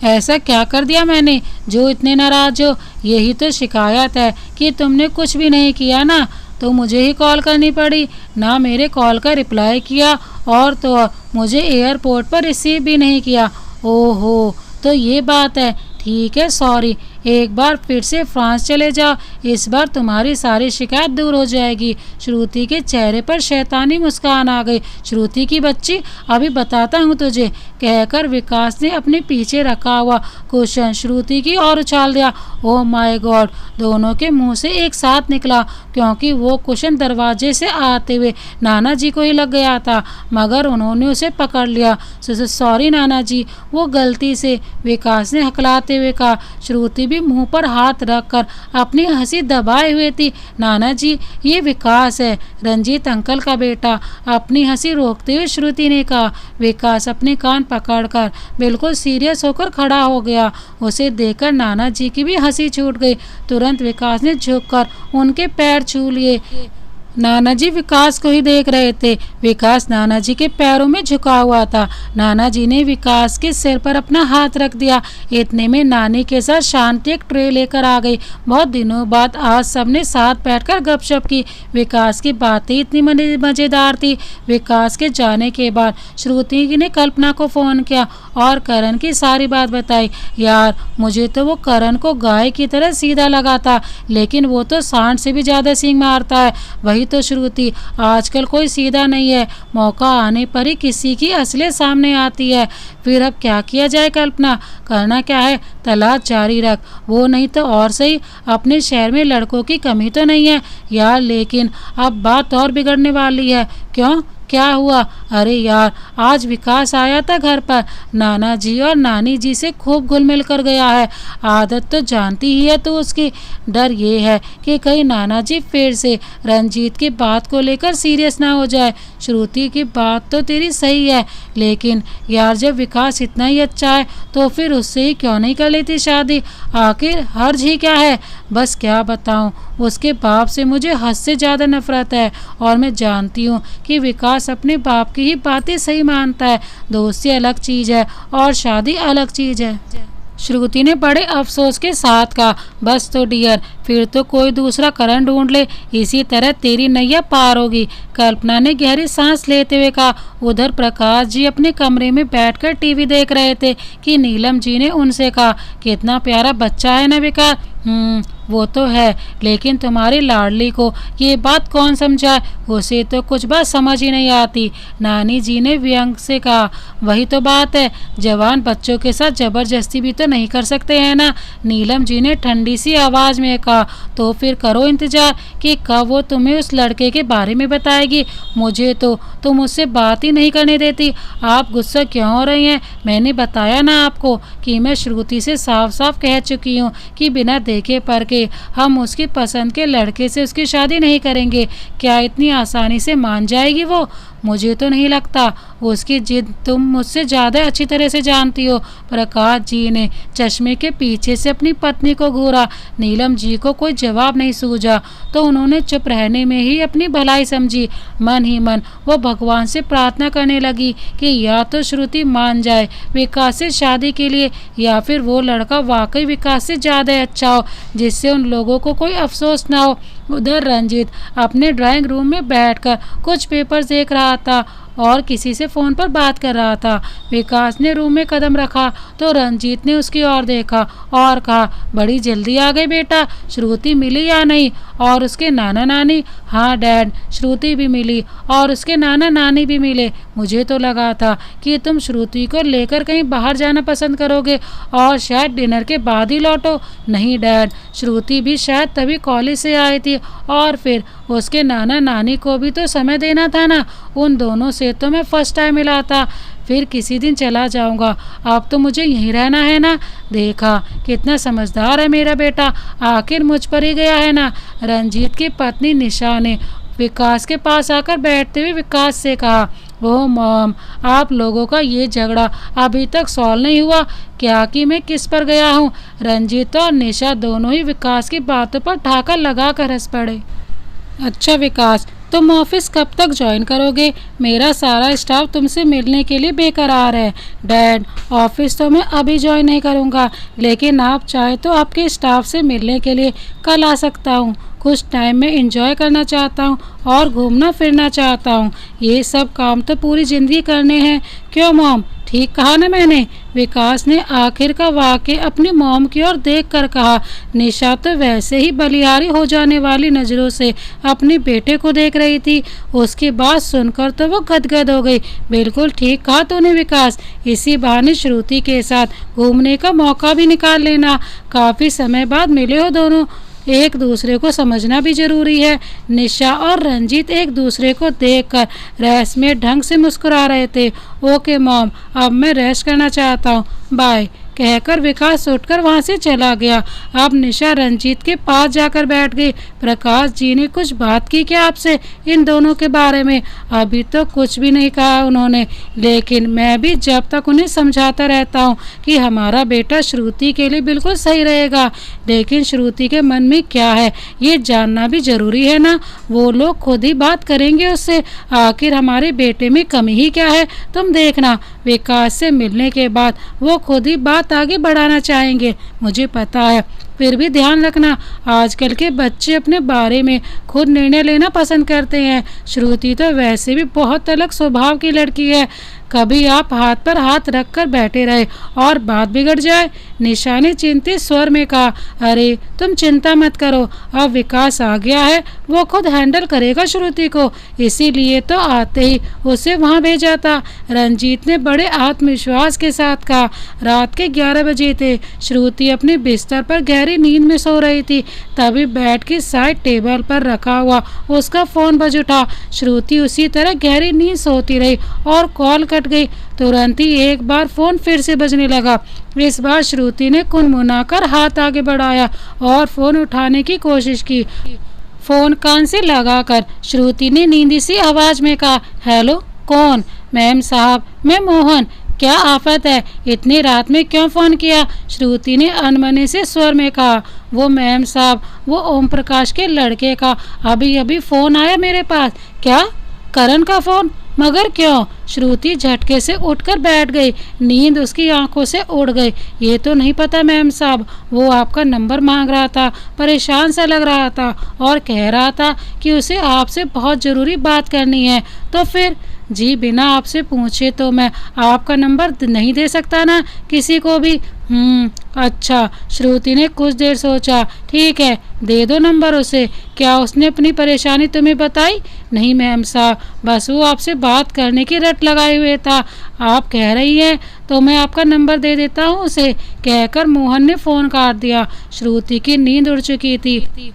ऐसा क्या कर दिया मैंने जो इतने नाराज हो? यही तो शिकायत है कि तुमने कुछ भी नहीं किया ना, तो मुझे ही कॉल करनी पड़ी, ना मेरे कॉल का रिप्लाई किया, और तो मुझे एयरपोर्ट पर रिसीव भी नहीं किया। ओहो, तो ये बात है। ठीक है, सॉरी। एक बार फिर से फ्रांस चले जाओ, इस बार तुम्हारी सारी शिकायत दूर हो जाएगी। श्रुति के चेहरे पर शैतानी मुस्कान आ गई। श्रुति की बच्ची, अभी बताता हूँ तुझे, कहकर विकास ने अपने पीछे रखा हुआ कुशन श्रुति की ओर उछाल दिया। ओह माय गॉड, दोनों के मुंह से एक साथ निकला, क्योंकि वो कुशन दरवाजे से आते हुए नाना जी को ही लग गया था, मगर उन्होंने उसे पकड़ लिया। सॉरी नाना जी, वो गलती से, विकास ने हकलाते हुए कहा। श्रुति भी मुंह पर हाथ रखकर अपनी हंसी दबाए हुए थी। नाना जी, ये विकास है, रंजीत अंकल का बेटा, अपनी हंसी रोकते हुए श्रुति ने कहा। विकास अपने कान पकड़कर बिल्कुल सीरियस होकर खड़ा हो गया। उसे देखकर नाना जी की भी हंसी छूट गई। तुरंत विकास ने झुककर उनके पैर छू लिए। नाना जी विकास को ही देख रहे थे। विकास नाना जी के पैरों में झुका हुआ था। नाना जी ने विकास के सिर पर अपना हाथ रख दिया। इतने में नानी के साथ शांति एक ट्रे लेकर आ गई। बहुत दिनों बाद आज सबने साथ बैठकर गपशप की। विकास की बातें इतनी मज़ेदार थी। विकास के जाने के बाद श्रुति ने कल्पना को फ़ोन किया और करण की सारी बात बताई। यार, मुझे तो वो करण को गाय की तरह सीधा लगा था, लेकिन वो तो सांड से भी ज़्यादा सींग मारता है। वही तो श्रुति, आजकल कोई सीधा नहीं है, मौका आने पर ही किसी की असलियत सामने आती है। फिर अब क्या किया जाए कल्पना? करना क्या है, तलाश जारी रख। वो नहीं तो और सही, अपने शहर में लड़कों की कमी तो नहीं है यार, लेकिन अब बात और बिगड़ने वाली है। क्यों, क्या हुआ? अरे यार, आज विकास आया था घर पर, नाना जी और नानी जी से खूब घुल मिल कर गया है। आदत तो जानती ही है तो उसकी। डर ये है कि कहीं नाना जी फिर से रंजीत की बात को लेकर सीरियस ना हो जाए। श्रुति की बात तो तेरी सही है, लेकिन यार जब विकास इतना ही अच्छा है तो फिर उससे ही क्यों नहीं कर लेती शादी? आखिर हर्ज ही क्या है? बस क्या बताऊं, उसके बाप से मुझे हद से ज़्यादा नफरत है, और मैं जानती हूँ कि विकास अपने बाप की ही बातें सही मानता है। दोस्ती अलग चीज़ है और शादी अलग चीज़ है। श्रुति ने बड़े अफसोस के साथ कहा। बस तो डियर, फिर तो कोई दूसरा करण ढूंढ ले, इसी तरह तेरी नैया पार होगी। कल्पना ने गहरी सांस लेते हुए कहा। उधर प्रकाश जी अपने कमरे में बैठकर टीवी देख रहे थे कि नीलम जी ने उनसे कहा, कितना प्यारा बच्चा है ना विकास। वो तो है, लेकिन तुम्हारी लाडली को ये बात कौन समझाए, उसे तो कुछ बात समझ ही नहीं आती। नानी जी ने व्यंग से कहा। वही तो बात है, जवान बच्चों के साथ जबरदस्ती भी तो नहीं कर सकते हैं ना। नीलम जी ने ठंडी सी आवाज़ में कहा। तो फिर करो इंतजार कि कब वो तुम्हें उस लड़के के बारे में बताएगी। मुझे तो तुम उससे बात ही नहीं करने देती। आप गुस्सा क्यों हो रही हैं? मैंने बताया ना आपको कि मैं श्रुति से साफ साफ कह चुकी हूँ कि बिना देखे परखे हम उसकी पसंद के लड़के से उसकी शादी नहीं करेंगे। क्या इतनी आसानी से मान जाएगी वो? मुझे तो नहीं लगता। उसकी जिद तुम मुझसे ज़्यादा अच्छी तरह से जानती हो। प्रकाश जी ने चश्मे के पीछे से अपनी पत्नी को घूरा। नीलम जी को कोई जवाब नहीं सूझा तो उन्होंने चुप रहने में ही अपनी भलाई समझी। मन ही मन वो भगवान से प्रार्थना करने लगी कि या तो श्रुति मान जाए विकास से शादी के लिए, या फिर वो लड़का वाकई विकास से ज़्यादा अच्छा हो जिससे उन लोगों को कोई अफसोस ना हो। उधर रंजीत अपने ड्राइंग रूम में बैठकर कुछ पेपर्स देख रहा था और किसी से फ़ोन पर बात कर रहा था। विकास ने रूम में कदम रखा तो रंजीत ने उसकी ओर देखा और कहा, बड़ी जल्दी आ गई बेटा, श्रुति मिली या नहीं? और उसके नाना नानी? हाँ डैड, श्रुति भी मिली और उसके नाना नानी भी मिले। मुझे तो लगा था कि तुम श्रुति को लेकर कहीं बाहर जाना पसंद करोगे और शायद डिनर के बाद ही लौटो। नहीं डैड, श्रुति भी शायद तभी कॉलेज से आई थी और फिर उसके नाना नानी को भी तो समय देना था ना। उन दोनों से तो मैं फर्स्ट टाइम मिला था, फिर किसी दिन चला जाऊंगा। अब तो मुझे यहीं रहना है ना। देखा कितना समझदार है मेरा बेटा, आखिर मुझ पर ही गया है ना। रंजीत की पत्नी निशा ने विकास के पास आकर बैठते हुए विकास से कहा, ओह मॉम, आप लोगों का ये झगड़ा अभी तक सॉल्व नहीं हुआ क्या कि मैं किस पर गया हूँ? रंजीत और निशा दोनों ही विकास की बातों पर ठहाका लगाकर हंस पड़े। अच्छा विकास, तुम ऑफिस कब तक ज्वाइन करोगे? मेरा सारा स्टाफ तुमसे मिलने के लिए बेकरार है। डैड, ऑफिस तो मैं अभी ज्वाइन नहीं करूँगा, लेकिन आप चाहे तो आपके स्टाफ से मिलने के लिए कल आ सकता हूँ। कुछ टाइम में एंजॉय करना चाहता हूँ और घूमना फिरना चाहता हूँ। ये सब काम तो पूरी ज़िंदगी करने हैं। क्यों मॉम, ठीक कहा ना मैंने? विकास ने आखिर का वाक्य अपनी मॉम की ओर देखकर कहा। निशा तो वैसे ही बलिहारी हो जाने वाली नज़रों से अपने बेटे को देख रही थी। उसकी बात सुनकर तो वो गदगद हो गई। बिल्कुल ठीक कहा तूने विकास, इसी बहाने श्रुति के साथ घूमने का मौका भी निकाल लेना। काफ़ी समय बाद मिले हो दोनों, एक दूसरे को समझना भी जरूरी है। निशा और रंजीत एक दूसरे को देखकर रहस्यमय ढंग से मुस्कुरा रहे थे। ओके मॉम, अब मैं रेस्ट करना चाहता हूँ, बाय कहकर विकास उठकर वहां से चला गया। अब निशा रंजीत के पास जाकर बैठ गई। प्रकाश जी ने कुछ बात की क्या आपसे इन दोनों के बारे में? अभी तो कुछ भी नहीं कहा उन्होंने, लेकिन मैं भी जब तक उन्हें समझाता रहता हूँ कि हमारा बेटा श्रुति के लिए बिल्कुल सही रहेगा, लेकिन श्रुति के मन में क्या है ये जानना भी जरूरी है ना। वो लोग खुद ही बात करेंगे उससे, आखिर हमारे बेटे में कमी ही क्या है। तुम देखना, विकास से मिलने के बाद वो खुद ही बात आगे बढ़ाना चाहेंगे, मुझे पता है। फिर भी ध्यान रखना, आजकल के बच्चे अपने बारे में खुद निर्णय लेना पसंद करते हैं। श्रुति तो वैसे भी बहुत अलग स्वभाव की लड़की है। कभी आप हाथ पर हाथ रखकर बैठे रहे और बात बिगड़ जाए। निशा ने चिंतित स्वर में कहा, अरे तुम चिंता मत करो, अब विकास आ गया है, वो खुद हैंडल करेगा श्रुति को, इसीलिए तो आते ही उसे वहाँ भेजा था। रंजीत ने बड़े आत्मविश्वास के साथ कहा। रात के 11 बजे थे। श्रुति अपने बिस्तर पर गहरी नींद में सो रही थी। तभी बेड की साइड टेबल पर रखा हुआ उसका फोन बज उठा। श्रुति उसी तरह गहरी नींद सोती रही और कॉल कट गई। तुरंत ही एक बार फोन फिर से बजने लगा। इस बार श्रुति ने कुनमुनाकर हाथ आगे बढ़ाया और फोन उठाने की कोशिश की। फोन कान से लगाकर श्रुति ने नींदी सी आवाज में कहा, हेलो, कौन? मैम साहब, मैं मोहन। क्या आफत है, इतनी रात में क्यों फ़ोन किया? श्रुति ने अनमने से स्वर में कहा। वो मैम साहब, वो ओम प्रकाश के लड़के का अभी अभी फ़ोन आया मेरे पास। क्या? करण का फ़ोन? मगर क्यों? श्रुति झटके से उठकर बैठ गई। नींद उसकी आंखों से उड़ गई। ये तो नहीं पता मैम साहब, वो आपका नंबर मांग रहा था, परेशान सा लग रहा था और कह रहा था कि उसे आपसे बहुत ज़रूरी बात करनी है। तो फिर जी बिना आपसे पूछे तो मैं आपका नंबर नहीं दे सकता ना किसी को भी। अच्छा। श्रुति ने कुछ देर सोचा। ठीक है, दे दो नंबर उसे। क्या उसने अपनी परेशानी तुम्हें बताई? नहीं मैम साहब, बस वो आपसे बात करने की रट लगाए हुए था। आप कह रही हैं तो मैं आपका नंबर दे देता हूँ उसे, कहकर मोहन ने फ़ोन काट दिया। श्रुति की नींद उड़ चुकी थी।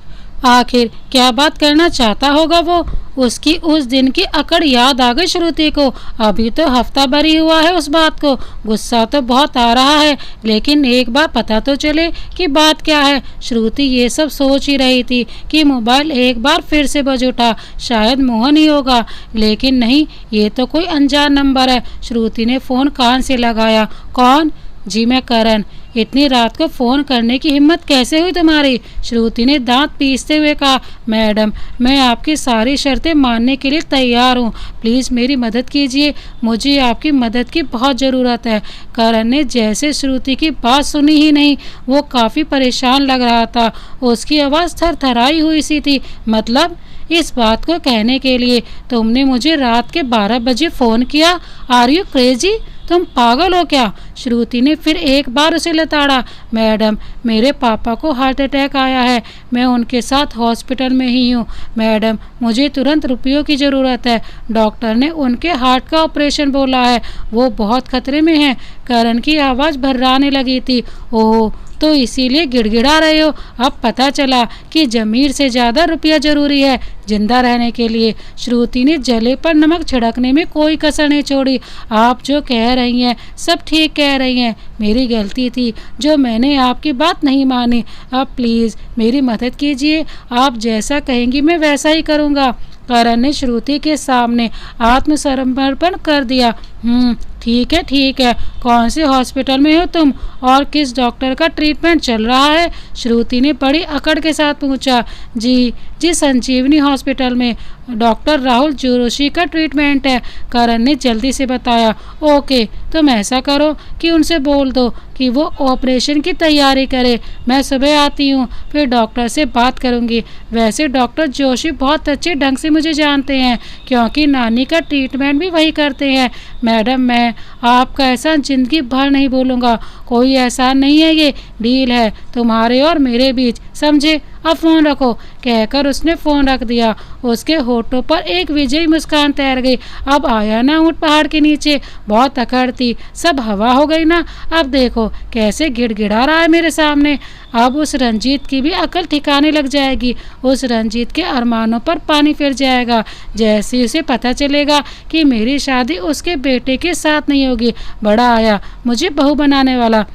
आखिर क्या बात करना चाहता होगा वो? उसकी उस दिन की अकड़ याद आ गई श्रुति को। अभी तो हफ्ता भर ही हुआ है उस बात को। गुस्सा तो बहुत आ रहा है, लेकिन एक बार पता तो चले कि बात क्या है। श्रुति ये सब सोच ही रही थी कि मोबाइल एक बार फिर से बज उठा। शायद मोहन ही होगा, लेकिन नहीं, ये तो कोई अनजान नंबर है। श्रुति ने फ़ोन कान से लगाया। कौन? जी मैं करण। इतनी रात को फ़ोन करने की हिम्मत कैसे हुई तुम्हारी? श्रुति ने दांत पीसते हुए कहा। मैडम, मैं आपकी सारी शर्तें मानने के लिए तैयार हूँ। प्लीज़ मेरी मदद कीजिए, मुझे आपकी मदद की बहुत ज़रूरत है। करण ने जैसे श्रुति की बात सुनी ही नहीं। वो काफ़ी परेशान लग रहा था। उसकी आवाज़ थरथराई हुई सी थी। मतलब इस बात को कहने के लिए तुमने मुझे रात के 12 बजे फ़ोन किया? Are you crazy? तुम पागल हो क्या? श्रुति ने फिर एक बार उसे लताड़ा। मैडम, मेरे पापा को हार्ट अटैक आया है। मैं उनके साथ हॉस्पिटल में ही हूँ। मैडम, मुझे तुरंत रुपयों की ज़रूरत है। डॉक्टर ने उनके हार्ट का ऑपरेशन बोला है। वो बहुत खतरे में हैं। करण की आवाज़ भर्राने लगी थी। ओह, तो इसीलिए गिड़गिड़ा रहे हो? अब पता चला कि ज़मीर से ज़्यादा रुपया ज़रूरी है जिंदा रहने के लिए। श्रुति ने जले पर नमक छिड़कने में कोई कसर नहीं छोड़ी। आप जो कह रही हैं सब ठीक कह रही हैं। मेरी गलती थी जो मैंने आपकी बात नहीं मानी। अब प्लीज़ मेरी मदद कीजिए। आप जैसा कहेंगी मैं वैसा ही करूँगा। करण ने श्रुति के सामने आत्मसमर्पण कर दिया। ठीक है ठीक है। कौन से हॉस्पिटल में हो तुम और किस डॉक्टर का ट्रीटमेंट चल रहा है? श्रुति ने बड़ी अकड़ के साथ पूछा। जी संजीवनी हॉस्पिटल में डॉक्टर राहुल जोशी का ट्रीटमेंट है, करण ने जल्दी से बताया। ओके, तुम ऐसा करो कि उनसे बोल दो कि वो ऑपरेशन की तैयारी करे। मैं सुबह आती हूँ, फिर डॉक्टर से बात करूँगी। वैसे डॉक्टर जोशी बहुत अच्छे ढंग से मुझे जानते हैं, क्योंकि नानी का ट्रीटमेंट भी वही करते हैं। मैडम, मैं आपका एहसान जिंदगी भर नहीं भूलूंगा। कोई एहसान नहीं है, ये डील है तुम्हारे और मेरे बीच, समझे? अब फ़ोन रखो, कहकर उसने फ़ोन रख दिया। उसके होठों पर एक विजयी मुस्कान तैर गई। अब आया ना ऊँट पहाड़ के नीचे। बहुत अकड़ थी, सब हवा हो गई ना। अब देखो कैसे गिड़गिड़ा रहा है मेरे सामने। अब उस रंजीत की भी अकल ठिकाने लग जाएगी। उस रंजीत के अरमानों पर पानी फिर जाएगा जैसे उसे पता चलेगा कि मेरी शादी उसके बेटे के साथ नहीं होगी। बड़ा आया मुझे बहू बनाने वाला।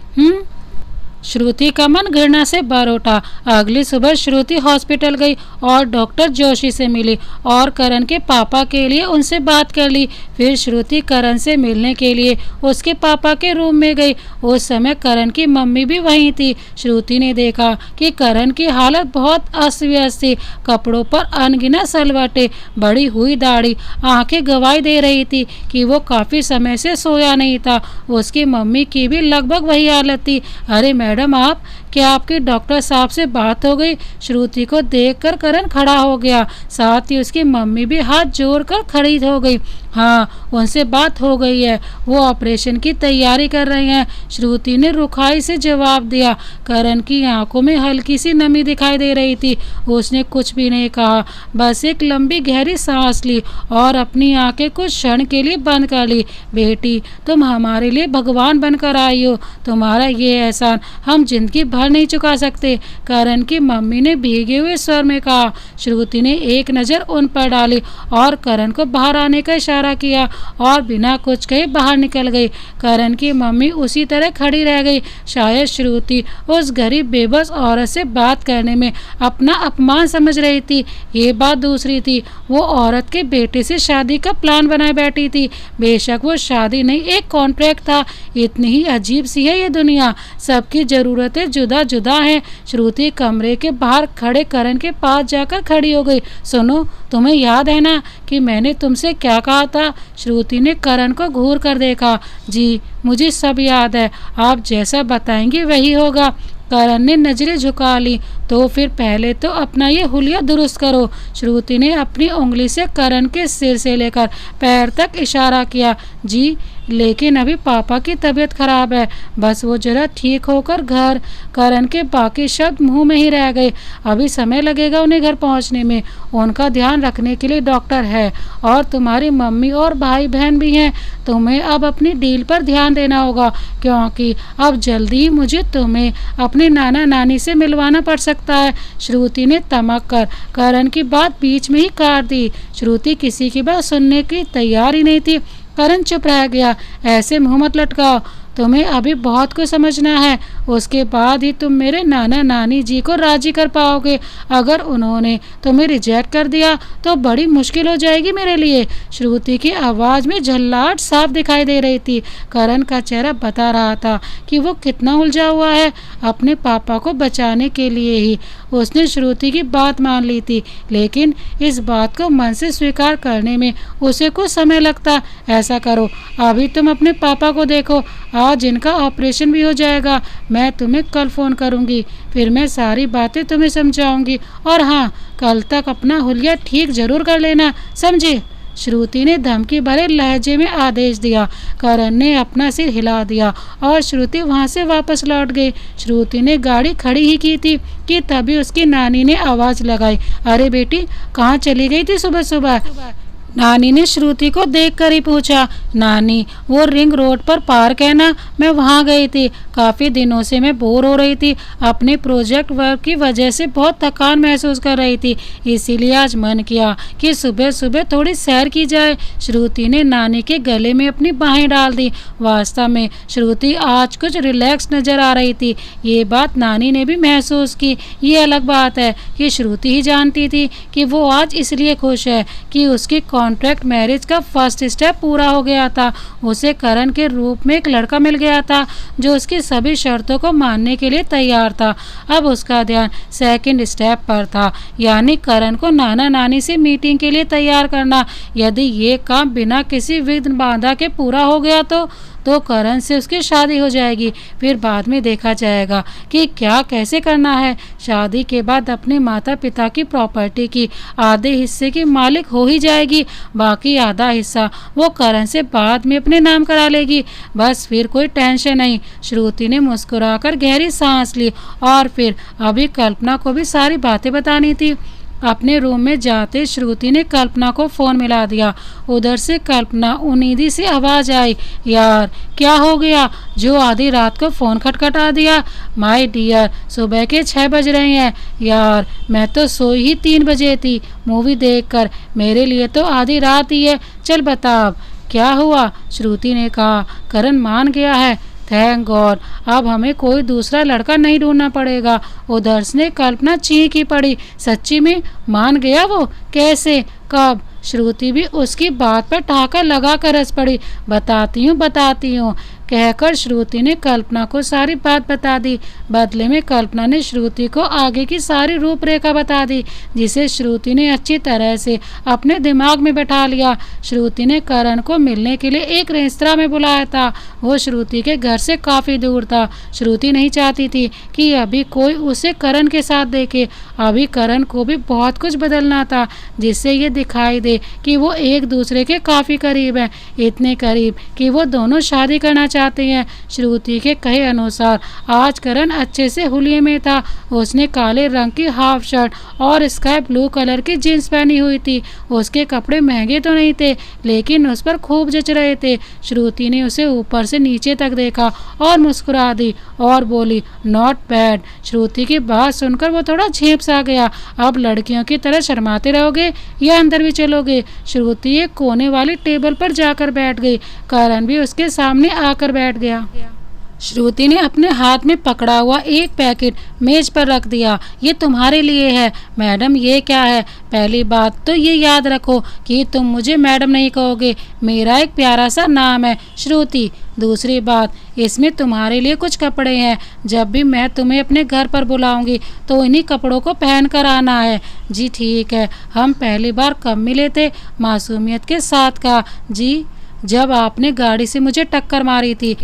श्रुति का मन घृणा से भर उठा। अगली सुबह श्रुति हॉस्पिटल गई और डॉक्टर जोशी से मिली और करण के पापा के लिए उनसे बात कर ली। फिर श्रुति करण से मिलने के लिए उसके पापा के रूम में गई। उस समय करण की मम्मी भी वहीं थी। श्रुति ने देखा कि करण की हालत बहुत अस्त व्यस्त थी। कपड़ों पर अनगिनत सलवटें, बढ़ी हुई दाढ़ी, आंखें गवाही दे रही थी कि वो काफ़ी समय से सोया नहीं था। उसकी मम्मी की भी लगभग वही हालत थी। अरे मैडम, आप क्या आपके डॉक्टर साहब से बात हो गई? श्रुति को देखकर करण खड़ा हो गया, साथ ही उसकी मम्मी भी हाथ जोड़कर खड़ी हो गई। हाँ, उनसे बात हो गई है, वो ऑपरेशन की तैयारी कर रहे हैं, श्रुति ने रुखाई से जवाब दिया। करण की आंखों में हल्की सी नमी दिखाई दे रही थी। उसने कुछ भी नहीं कहा, बस एक लंबी गहरी सांस ली और अपनी आंखें कुछ क्षण के लिए बंद कर ली। बेटी, तुम हमारे लिए भगवान बनकर आई हो। तुम्हारा ये एहसान हम जिंदगी भर नहीं चुका सकते, करण की मम्मी ने भीगे हुए स्वर में कहा। श्रुति ने एक नज़र उन पर डाली और करण को बाहर आने का इशारा किया और बिना कुछ कहे बाहर निकल गई। करण की मम्मी उसी तरह खड़ी रह गई। शायद श्रुति उस गरीब बेबस औरत से बात करने में अपना अपमान समझ रही थी। ये बात दूसरी थी, वो औरत के बेटे से शादी का प्लान बनाए बैठी थी। बेशक वो शादी नहीं, एक कॉन्ट्रैक्ट था। इतनी ही अजीब सी है ये दुनिया, सबकी ज़रूरतें जुदा जुदा जुदा हैं। श्रुति कमरे के बाहर खड़े करण के पास जाकर खड़ी हो गई। सुनो, तुम्हें याद है ना कि मैंने तुमसे क्या कहा था? श्रुति ने करण को घूर कर देखा। जी, मुझे सब याद है, आप जैसा बताएंगे वही होगा। करण ने नजरें झुका ली। तो फिर पहले तो अपना ये हुलिया दुरुस्त करो। श्रुति ने अपनी उंगली से करण के सिर से लेकर पैर तक इशारा किया। जी, लेकिन अभी पापा की तबीयत खराब है, बस वो जरा ठीक होकर घर। करण के बाकी शब्द मुंह में ही रह गए। अभी समय लगेगा उन्हें घर पहुंचने में। उनका ध्यान रखने के लिए डॉक्टर है और तुम्हारी मम्मी और भाई बहन भी हैं। तुम्हें अब अपनी डील पर ध्यान देना होगा, क्योंकि अब जल्दी ही मुझे तुम्हें अपने नाना नानी से मिलवाना पड़ सकता है। श्रुति ने तमक कर करण की बात बीच में ही काट दी। श्रुति किसी की बात सुनने की तैयार ही नहीं थी। करण चुप रह गया। ऐसे मुंह मत लटकाओ, तुम्हें अभी बहुत कुछ समझना है। उसके बाद ही तुम मेरे नाना नानी जी को राजी कर पाओगे। अगर उन्होंने तुम्हें रिजेक्ट कर दिया तो बड़ी मुश्किल हो जाएगी मेरे लिए। श्रुति की आवाज़ में झल्लाहट साफ दिखाई दे रही थी। करण का चेहरा बता रहा था कि वो कितना उलझा हुआ है। अपने पापा को बचाने के लिए ही उसने श्रुति की बात मान ली थी, लेकिन इस बात को मन से स्वीकार करने में उसे कुछ समय लगता। ऐसा करो, अभी तुम अपने पापा को देखो। आज इनका ऑपरेशन भी हो जाएगा। मैं तुम्हें कल फ़ोन करूंगी, फिर मैं सारी बातें तुम्हें समझाऊंगी। और हाँ, कल तक अपना हुलिया ठीक जरूर कर लेना, समझे? श्रुति ने धमकी भरे लहजे में आदेश दिया। करण ने अपना सिर हिला दिया और श्रुति वहां से वापस लौट गई। श्रुति ने गाड़ी खड़ी ही की थी कि तभी उसकी नानी ने आवाज़ लगाई। अरे बेटी, कहाँ चली गई थी सुबह सुबह? नानी ने श्रुति को देखकर ही पूछा। नानी, वो रिंग रोड पर पार्क है ना, मैं वहाँ गई थी। काफ़ी दिनों से मैं बोर हो रही थी। अपने प्रोजेक्ट वर्क की वजह से बहुत थकान महसूस कर रही थी, इसीलिए आज मन किया कि सुबह सुबह थोड़ी सैर की जाए। श्रुति ने नानी के गले में अपनी बाहें डाल दी। वास्तव में श्रुति आज कुछ रिलैक्स नजर आ रही थी। ये बात नानी ने भी महसूस की। ये अलग बात है कि श्रुति ही जानती थी कि वो आज इसलिए खुश है कि उसकी कॉन्ट्रैक्ट मैरिज का फर्स्ट स्टेप पूरा हो गया था। उसे करण के रूप में एक लड़का मिल गया था जो उसकी सभी शर्तों को मानने के लिए तैयार था। अब उसका ध्यान सेकंड स्टेप पर था, यानी करण को नाना नानी से मीटिंग के लिए तैयार करना। यदि ये काम बिना किसी विघ्न बाधा के पूरा हो गया तो करण से उसकी शादी हो जाएगी। फिर बाद में देखा जाएगा कि क्या कैसे करना है। शादी के बाद अपने माता पिता की प्रॉपर्टी की आधे हिस्से की मालिक हो ही जाएगी। बाकी आधा हिस्सा वो करण से बाद में अपने नाम करा लेगी। बस फिर कोई टेंशन नहीं। श्रुति ने मुस्कुराकर गहरी सांस ली और फिर अभी कल्पना को भी सारी बातें बतानी थी। अपने रूम में जाते श्रुति ने कल्पना को फ़ोन मिला दिया। उधर से कल्पना उम्मीदी से आवाज़ आई। यार, क्या हो गया जो आधी रात को फ़ोन खटखटा दिया? माय डियर, सुबह के 6 बज रहे हैं। यार, मैं तो सोई ही 3 बजे थी मूवी देखकर। मेरे लिए तो आधी रात ही है। चल बता अब क्या हुआ? श्रुति ने कहा। करण मान गया है, थैंक गॉड। अब हमें कोई दूसरा लड़का नहीं ढूंढना पड़ेगा। उधर से कल्पना चीख ही पड़ी। सच्ची में मान गया वो? कैसे, कब? श्रुति भी उसकी बात पर ठहाका लगा कर हंस पड़ी। बताती हूँ कहकर श्रुति ने कल्पना को सारी बात बता दी। बदले में कल्पना ने श्रुति को आगे की सारी रूपरेखा बता दी, जिसे श्रुति ने अच्छी तरह से अपने दिमाग में बैठा लिया। श्रुति ने करण को मिलने के लिए एक रेस्तरां में बुलाया था। वो श्रुति के घर से काफ़ी दूर था। श्रुति नहीं चाहती थी कि अभी कोई उसे करण के साथ देखे। अभी करण को भी बहुत कुछ बदलना था, जिससे ये दिखाई दे कि वो एक दूसरे के काफ़ी करीब हैं। इतने करीब कि वो दोनों शादी करना चाहते हैं। श्रुति के कहे अनुसार आज करण अच्छे से हुलिये में था। उसने काले रंग की हाफ शर्ट और स्काई ब्लू कलर की जीन्स पहनी हुई थी। उसके कपड़े महंगे तो नहीं थे, लेकिन उस पर खूब जच रहे थे। श्रुति ने उसे ऊपर से नीचे तक देखा और मुस्कुरा दी और बोली, नॉट बैड। श्रुति की बात सुनकर वो थोड़ा झेप सा गया। अब लड़कियों की तरह शर्माते रहोगे या अंदर भी चलोगे? श्रुति एक कोने वाली टेबल पर जाकर बैठ गई। करण भी उसके सामने आकर बैठ गया। श्रुति ने अपने हाथ में पकड़ा हुआ एक पैकेट मेज पर रख दिया। ये तुम्हारे लिए है। मैडम, ये क्या है? पहली बात तो ये याद रखो कि तुम मुझे मैडम नहीं कहोगे। मेरा एक प्यारा सा नाम है, श्रुति। दूसरी बात, इसमें तुम्हारे लिए कुछ कपड़े हैं। जब भी मैं तुम्हें अपने घर पर बुलाऊंगी तो इन्हीं कपड़ों को पहन कर आना है। जी ठीक है। हम पहली बार कब मिले थे? मासूमियत के साथ कहा। जी, जब आपने गाड़ी से मुझे टक्कर मारी थी।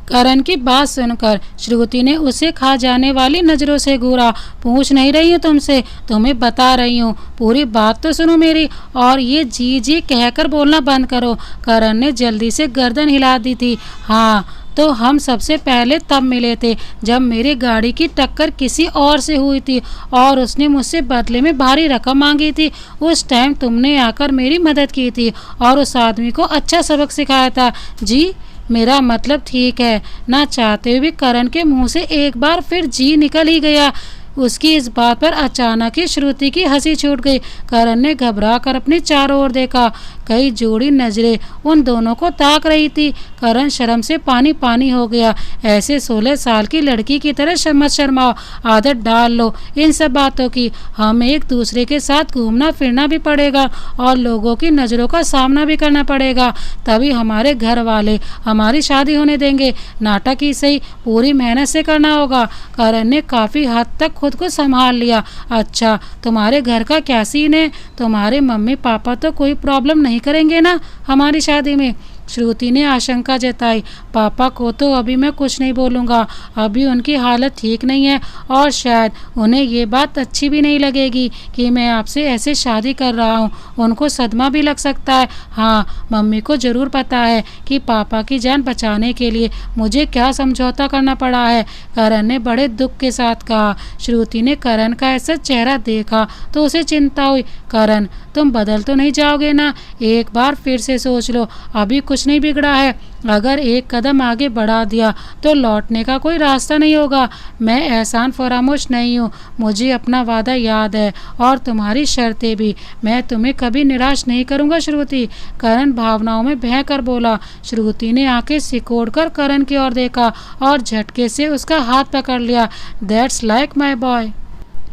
करण की बात सुनकर श्रुति ने उसे खा जाने वाली नजरों से घूरा। पूछ नहीं रही हूँ तुमसे, तुम्हें बता रही हूँ। पूरी बात तो सुनो मेरी, और ये जी जी कहकर बोलना बंद करो। करण ने जल्दी से गर्दन हिला दी थी। हाँ, तो हम सबसे पहले तब मिले थे जब मेरी गाड़ी की टक्कर किसी और से हुई थी और उसने मुझसे बदले में भारी रकम मांगी थी। उस टाइम तुमने आकर मेरी मदद की थी और उस आदमी को अच्छा सबक सिखाया था। जी, मेरा मतलब ठीक है। ना चाहते हुए भी करण के मुंह से एक बार फिर जी निकल ही गया। उसकी इस बात पर अचानक ही श्रुति की हंसी छूट गई। करण ने घबरा कर अपने चारों ओर देखा। कई जोड़ी नजरें उन दोनों को ताक रही थी। करण शर्म से पानी पानी हो गया। ऐसे 16 साल की लड़की की तरह मत शर्माओ। आदत डाल लो इन सब बातों की। हम एक दूसरे के साथ घूमना फिरना भी पड़ेगा और लोगों की नज़रों का सामना भी करना पड़ेगा, तभी हमारे घर वाले हमारी शादी होने देंगे। नाटक ही सही, पूरी मेहनत से करना होगा। करण ने काफ़ी हद तक खुद को संभाल लिया। अच्छा, तुम्हारे घर का क्या सीन है? तुम्हारे मम्मी पापा तो कोई प्रॉब्लम नहीं करेंगे ना हमारी शादी में? श्रुति ने आशंका जताई। पापा को तो अभी मैं कुछ नहीं बोलूँगा। अभी उनकी हालत ठीक नहीं है और शायद उन्हें ये बात अच्छी भी नहीं लगेगी कि मैं आपसे ऐसे शादी कर रहा हूँ। उनको सदमा भी लग सकता है। हाँ, मम्मी को ज़रूर पता है कि पापा की जान बचाने के लिए मुझे क्या समझौता करना पड़ा है, करण ने बड़े दुख के साथ कहा। श्रुति ने करण का ऐसा चेहरा देखा तो उसे चिंता हुई। करण, तुम बदल तो नहीं जाओगे ना? एक बार फिर से सोच लो, अभी कुछ नहीं बिगड़ा है। अगर एक कदम आगे बढ़ा दिया तो लौटने का कोई रास्ता नहीं होगा। मैं एहसान फरामोश नहीं हूँ। मुझे अपना वादा याद है और तुम्हारी शर्तें भी। मैं तुम्हें कभी निराश नहीं करूँगा श्रुति, करण भावनाओं में बह कर बोला। श्रुति ने आंखें सिकोड़ कर करण की ओर देखा और झटके से उसका हाथ पकड़ लिया। दैट्स लाइक माई बॉय,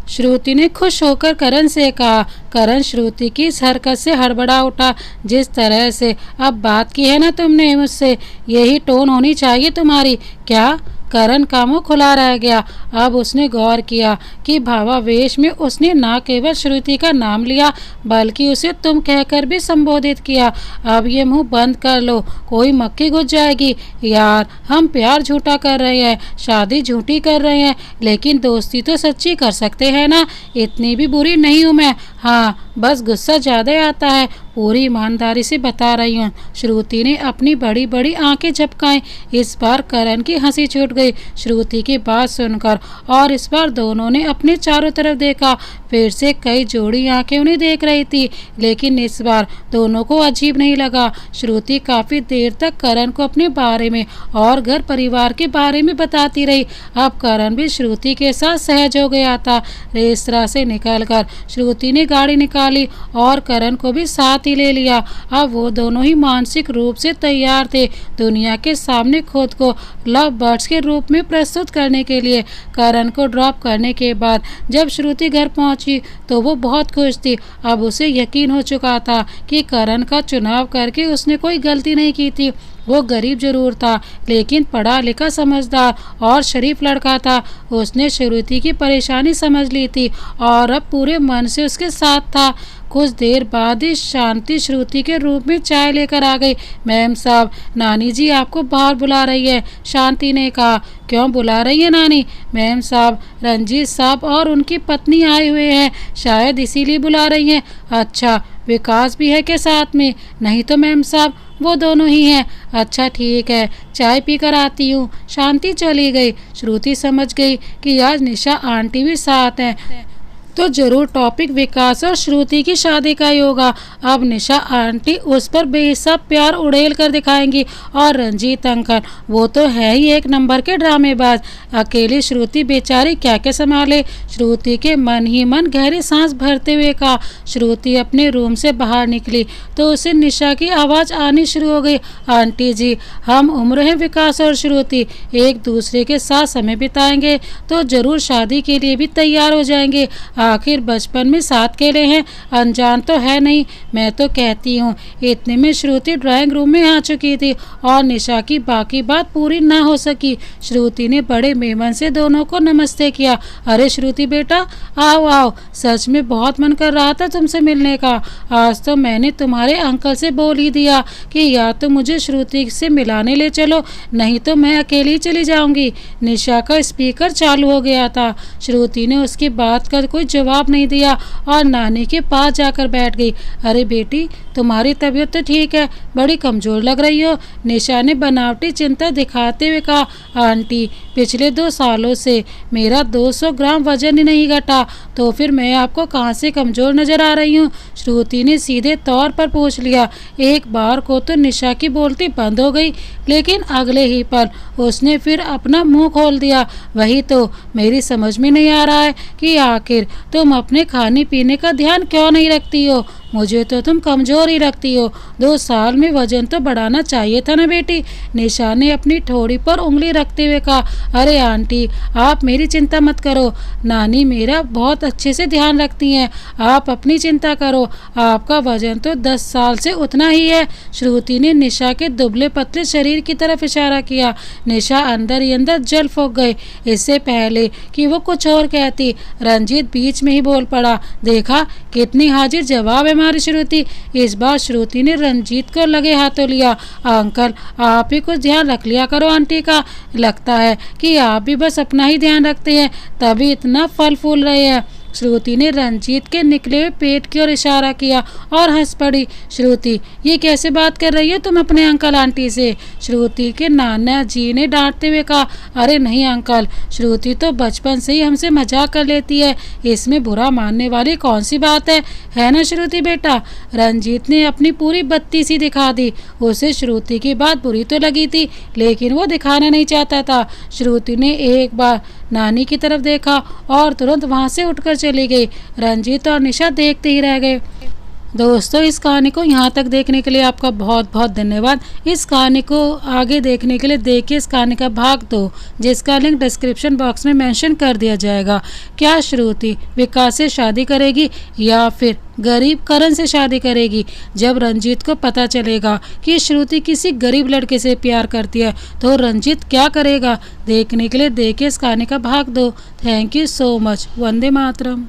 श्रुति ने खुश होकर करण से कहा। करण श्रुति की इस हरकत से हड़बड़ा उठा। जिस तरह से अब बात की है ना तुमने मुझसे, यही टोन होनी चाहिए तुम्हारी। क्या? करण का मुंह खुला रह गया। अब उसने गौर किया कि भावावेश में उसने न केवल श्रुति का नाम लिया बल्कि उसे तुम कहकर भी संबोधित किया। अब ये मुंह बंद कर लो, कोई मक्खी घुस जाएगी। यार, हम प्यार झूठा कर रहे हैं, शादी झूठी कर रहे हैं, लेकिन दोस्ती तो सच्ची कर सकते हैं ना? इतनी भी बुरी नहीं हूँ मैं। हाँ, बस गुस्सा ज़्यादा आता है। पूरी ईमानदारी से बता रही हूँ। श्रुति ने अपनी बड़ी बड़ी आंखें झपकाई। इस बार करण की हंसी छूट गई श्रुति की बात सुनकर, और इस बार दोनों ने अपने चारों तरफ देखा। फिर से कई जोड़ी आंखें उन्हें देख रही थी, लेकिन इस बार दोनों को अजीब नहीं लगा। श्रुति काफ़ी देर तक करण को अपने बारे में और घर परिवार के बारे में बताती रही। अब करण भी श्रुति के साथ सहज हो गया था। रेस्तरां से निकलकर श्रुति ने गाड़ी निकाली और करण को भी साथ ही ले लिया। अब वो दोनों ही मानसिक रूप से तैयार थे दुनिया के सामने खुद को लव बर्ड्स के रूप में प्रस्तुत करने के लिए। करण को ड्रॉप करने के बाद जब श्रुति घर पहुंची तो वो बहुत खुश थी। अब उसे यकीन हो चुका था कि करण का चुनाव करके उसने कोई गलती नहीं की थी। वो गरीब जरूर था, लेकिन पढ़ा लिखा, समझदार और शरीफ लड़का था। उसने श्रुति की परेशानी समझ ली थी और अब पूरे मन से उसके साथ था। कुछ देर बाद ही शांति श्रुति के रूप में चाय लेकर आ गई। मैम साहब, नानी जी आपको बाहर बुला रही है, शांति ने कहा। क्यों बुला रही है नानी? मैम साहब, रंजीत साहब और उनकी पत्नी आए हुए हैं, शायद इसीलिए बुला रही हैं। अच्छा, विकास भी है क्या साथ में? नहीं तो मैम साहब, वो दोनों ही हैं। अच्छा ठीक है, चाय पी कर आती हूँ। शांति चली गई। श्रुति समझ गई कि आज निशा आंटी भी साथ हैं। तो जरूर टॉपिक विकास और श्रुति की शादी का ही होगा। अब निशा आंटी उस पर बेहिसाब प्यार उड़ेल कर दिखाएंगी और रंजीत अंकल वो तो है ही एक नंबर के ड्रामेबाज। अकेली श्रुति बेचारी क्या क्या संभाले। श्रुति के मन ही मन गहरी सांस भरते हुए कहा। श्रुति अपने रूम से बाहर निकली तो उसे निशा की आवाज़ आनी शुरू हो गई। आंटी जी, हम उम्र हैं विकास और श्रुति, एक दूसरे के साथ समय बिताएंगे तो जरूर शादी के लिए भी तैयार हो जाएंगे। आखिर बचपन में साथ खेले हैं, अनजान तो है नहीं। मैं तो कहती हूँ। इतने में श्रुति ड्राइंग रूम में आ चुकी थी और निशा की बाकी बात पूरी ना हो सकी। श्रुति ने बड़े मेमन से दोनों को नमस्ते किया। अरे श्रुति बेटा, आओ आओ, सच में बहुत मन कर रहा था तुमसे मिलने का। आज तो मैंने तुम्हारे अंकल से बोल ही दिया कि या तो मुझे श्रुति से मिलाने ले चलो, नहीं तो मैं अकेली चली जाऊंगी। निशा का स्पीकर चालू हो गया था। श्रुति ने उसकी बात का कोई जवाब नहीं दिया और नानी के पास जाकर बैठ गई। अरे बेटी, तुम्हारी तबीयत तो ठीक है, बड़ी कमजोर लग रही हो, निशा ने बनावटी चिंता दिखाते हुए कहा। आंटी, पिछले 2 सालों से मेरा 200 ग्राम वजन ही नहीं घटा, तो फिर मैं आपको कहाँ से कमजोर नजर आ रही हूँ? श्रुति ने सीधे तौर पर पूछ लिया। एक बार को तो निशा की बोलती बंद हो गई, लेकिन अगले ही पल उसने फिर अपना मुंह खोल दिया। वही तो मेरी समझ में नहीं आ रहा है कि आखिर तुम अपने खाने पीने का ध्यान क्यों नहीं रखती हो। मुझे तो तुम कमज़ोर ही रखती हो। 2 साल में वजन तो बढ़ाना चाहिए था ना बेटी। निशा ने अपनी ठोड़ी पर उंगली रखते हुए कहा। अरे आंटी, आप मेरी चिंता मत करो, नानी मेरा बहुत अच्छे से ध्यान रखती हैं, आप अपनी चिंता करो। आपका वजन तो 10 साल से उतना ही है। श्रुति ने निशा के दुबले पतले शरीर की तरफ इशारा किया। निशा अंदर ही अंदर जल फूंक गए। इससे पहले कि वो कुछ और कहती, रंजीत बीच में ही बोल पड़ा। देखा कितनी हाजिर जवाब है हमारी श्रुति। इस बार श्रुति ने रंजीत को लगे हाथों लिया। अंकल, आप ही कुछ ध्यान रख लिया करो आंटी का। लगता है कि आप भी बस अपना ही ध्यान रखते हैं, तभी इतना फल फूल रहे हैं। श्रुति ने रंजीत के निकले हुए पेट की ओर इशारा किया और हंस पड़ी। श्रुति, ये कैसे बात कर रही हो तुम अपने अंकल आंटी से? श्रुति के नाना जी ने डांटते हुए कहा। अरे नहीं अंकल, श्रुति तो बचपन से ही हमसे मजाक कर लेती है, इसमें बुरा मानने वाली कौन सी बात है ना श्रुति बेटा? रंजीत ने अपनी पूरी बत्ती सी दिखा दी। उसे श्रुति की बात बुरी तो लगी थी, लेकिन वो दिखाना नहीं चाहता था। श्रुति ने एक बार नानी की तरफ देखा और तुरंत वहां से उठकर चली गई। रंजीत और निशा देखते ही रह गए। दोस्तों, इस कहानी को यहाँ तक देखने के लिए आपका बहुत बहुत धन्यवाद। इस कहानी को आगे देखने के लिए देखिए इस कहानी का भाग 2, जिसका लिंक डिस्क्रिप्शन बॉक्स में मेंशन कर दिया जाएगा। क्या श्रुति विकास से शादी करेगी या फिर गरीब करण से शादी करेगी? जब रंजीत को पता चलेगा कि श्रुति किसी गरीब लड़के से प्यार करती है तो रंजीत क्या करेगा? देखने के लिए देखिए इस कहानी का भाग 2। Thank you so much. Vande Mataram.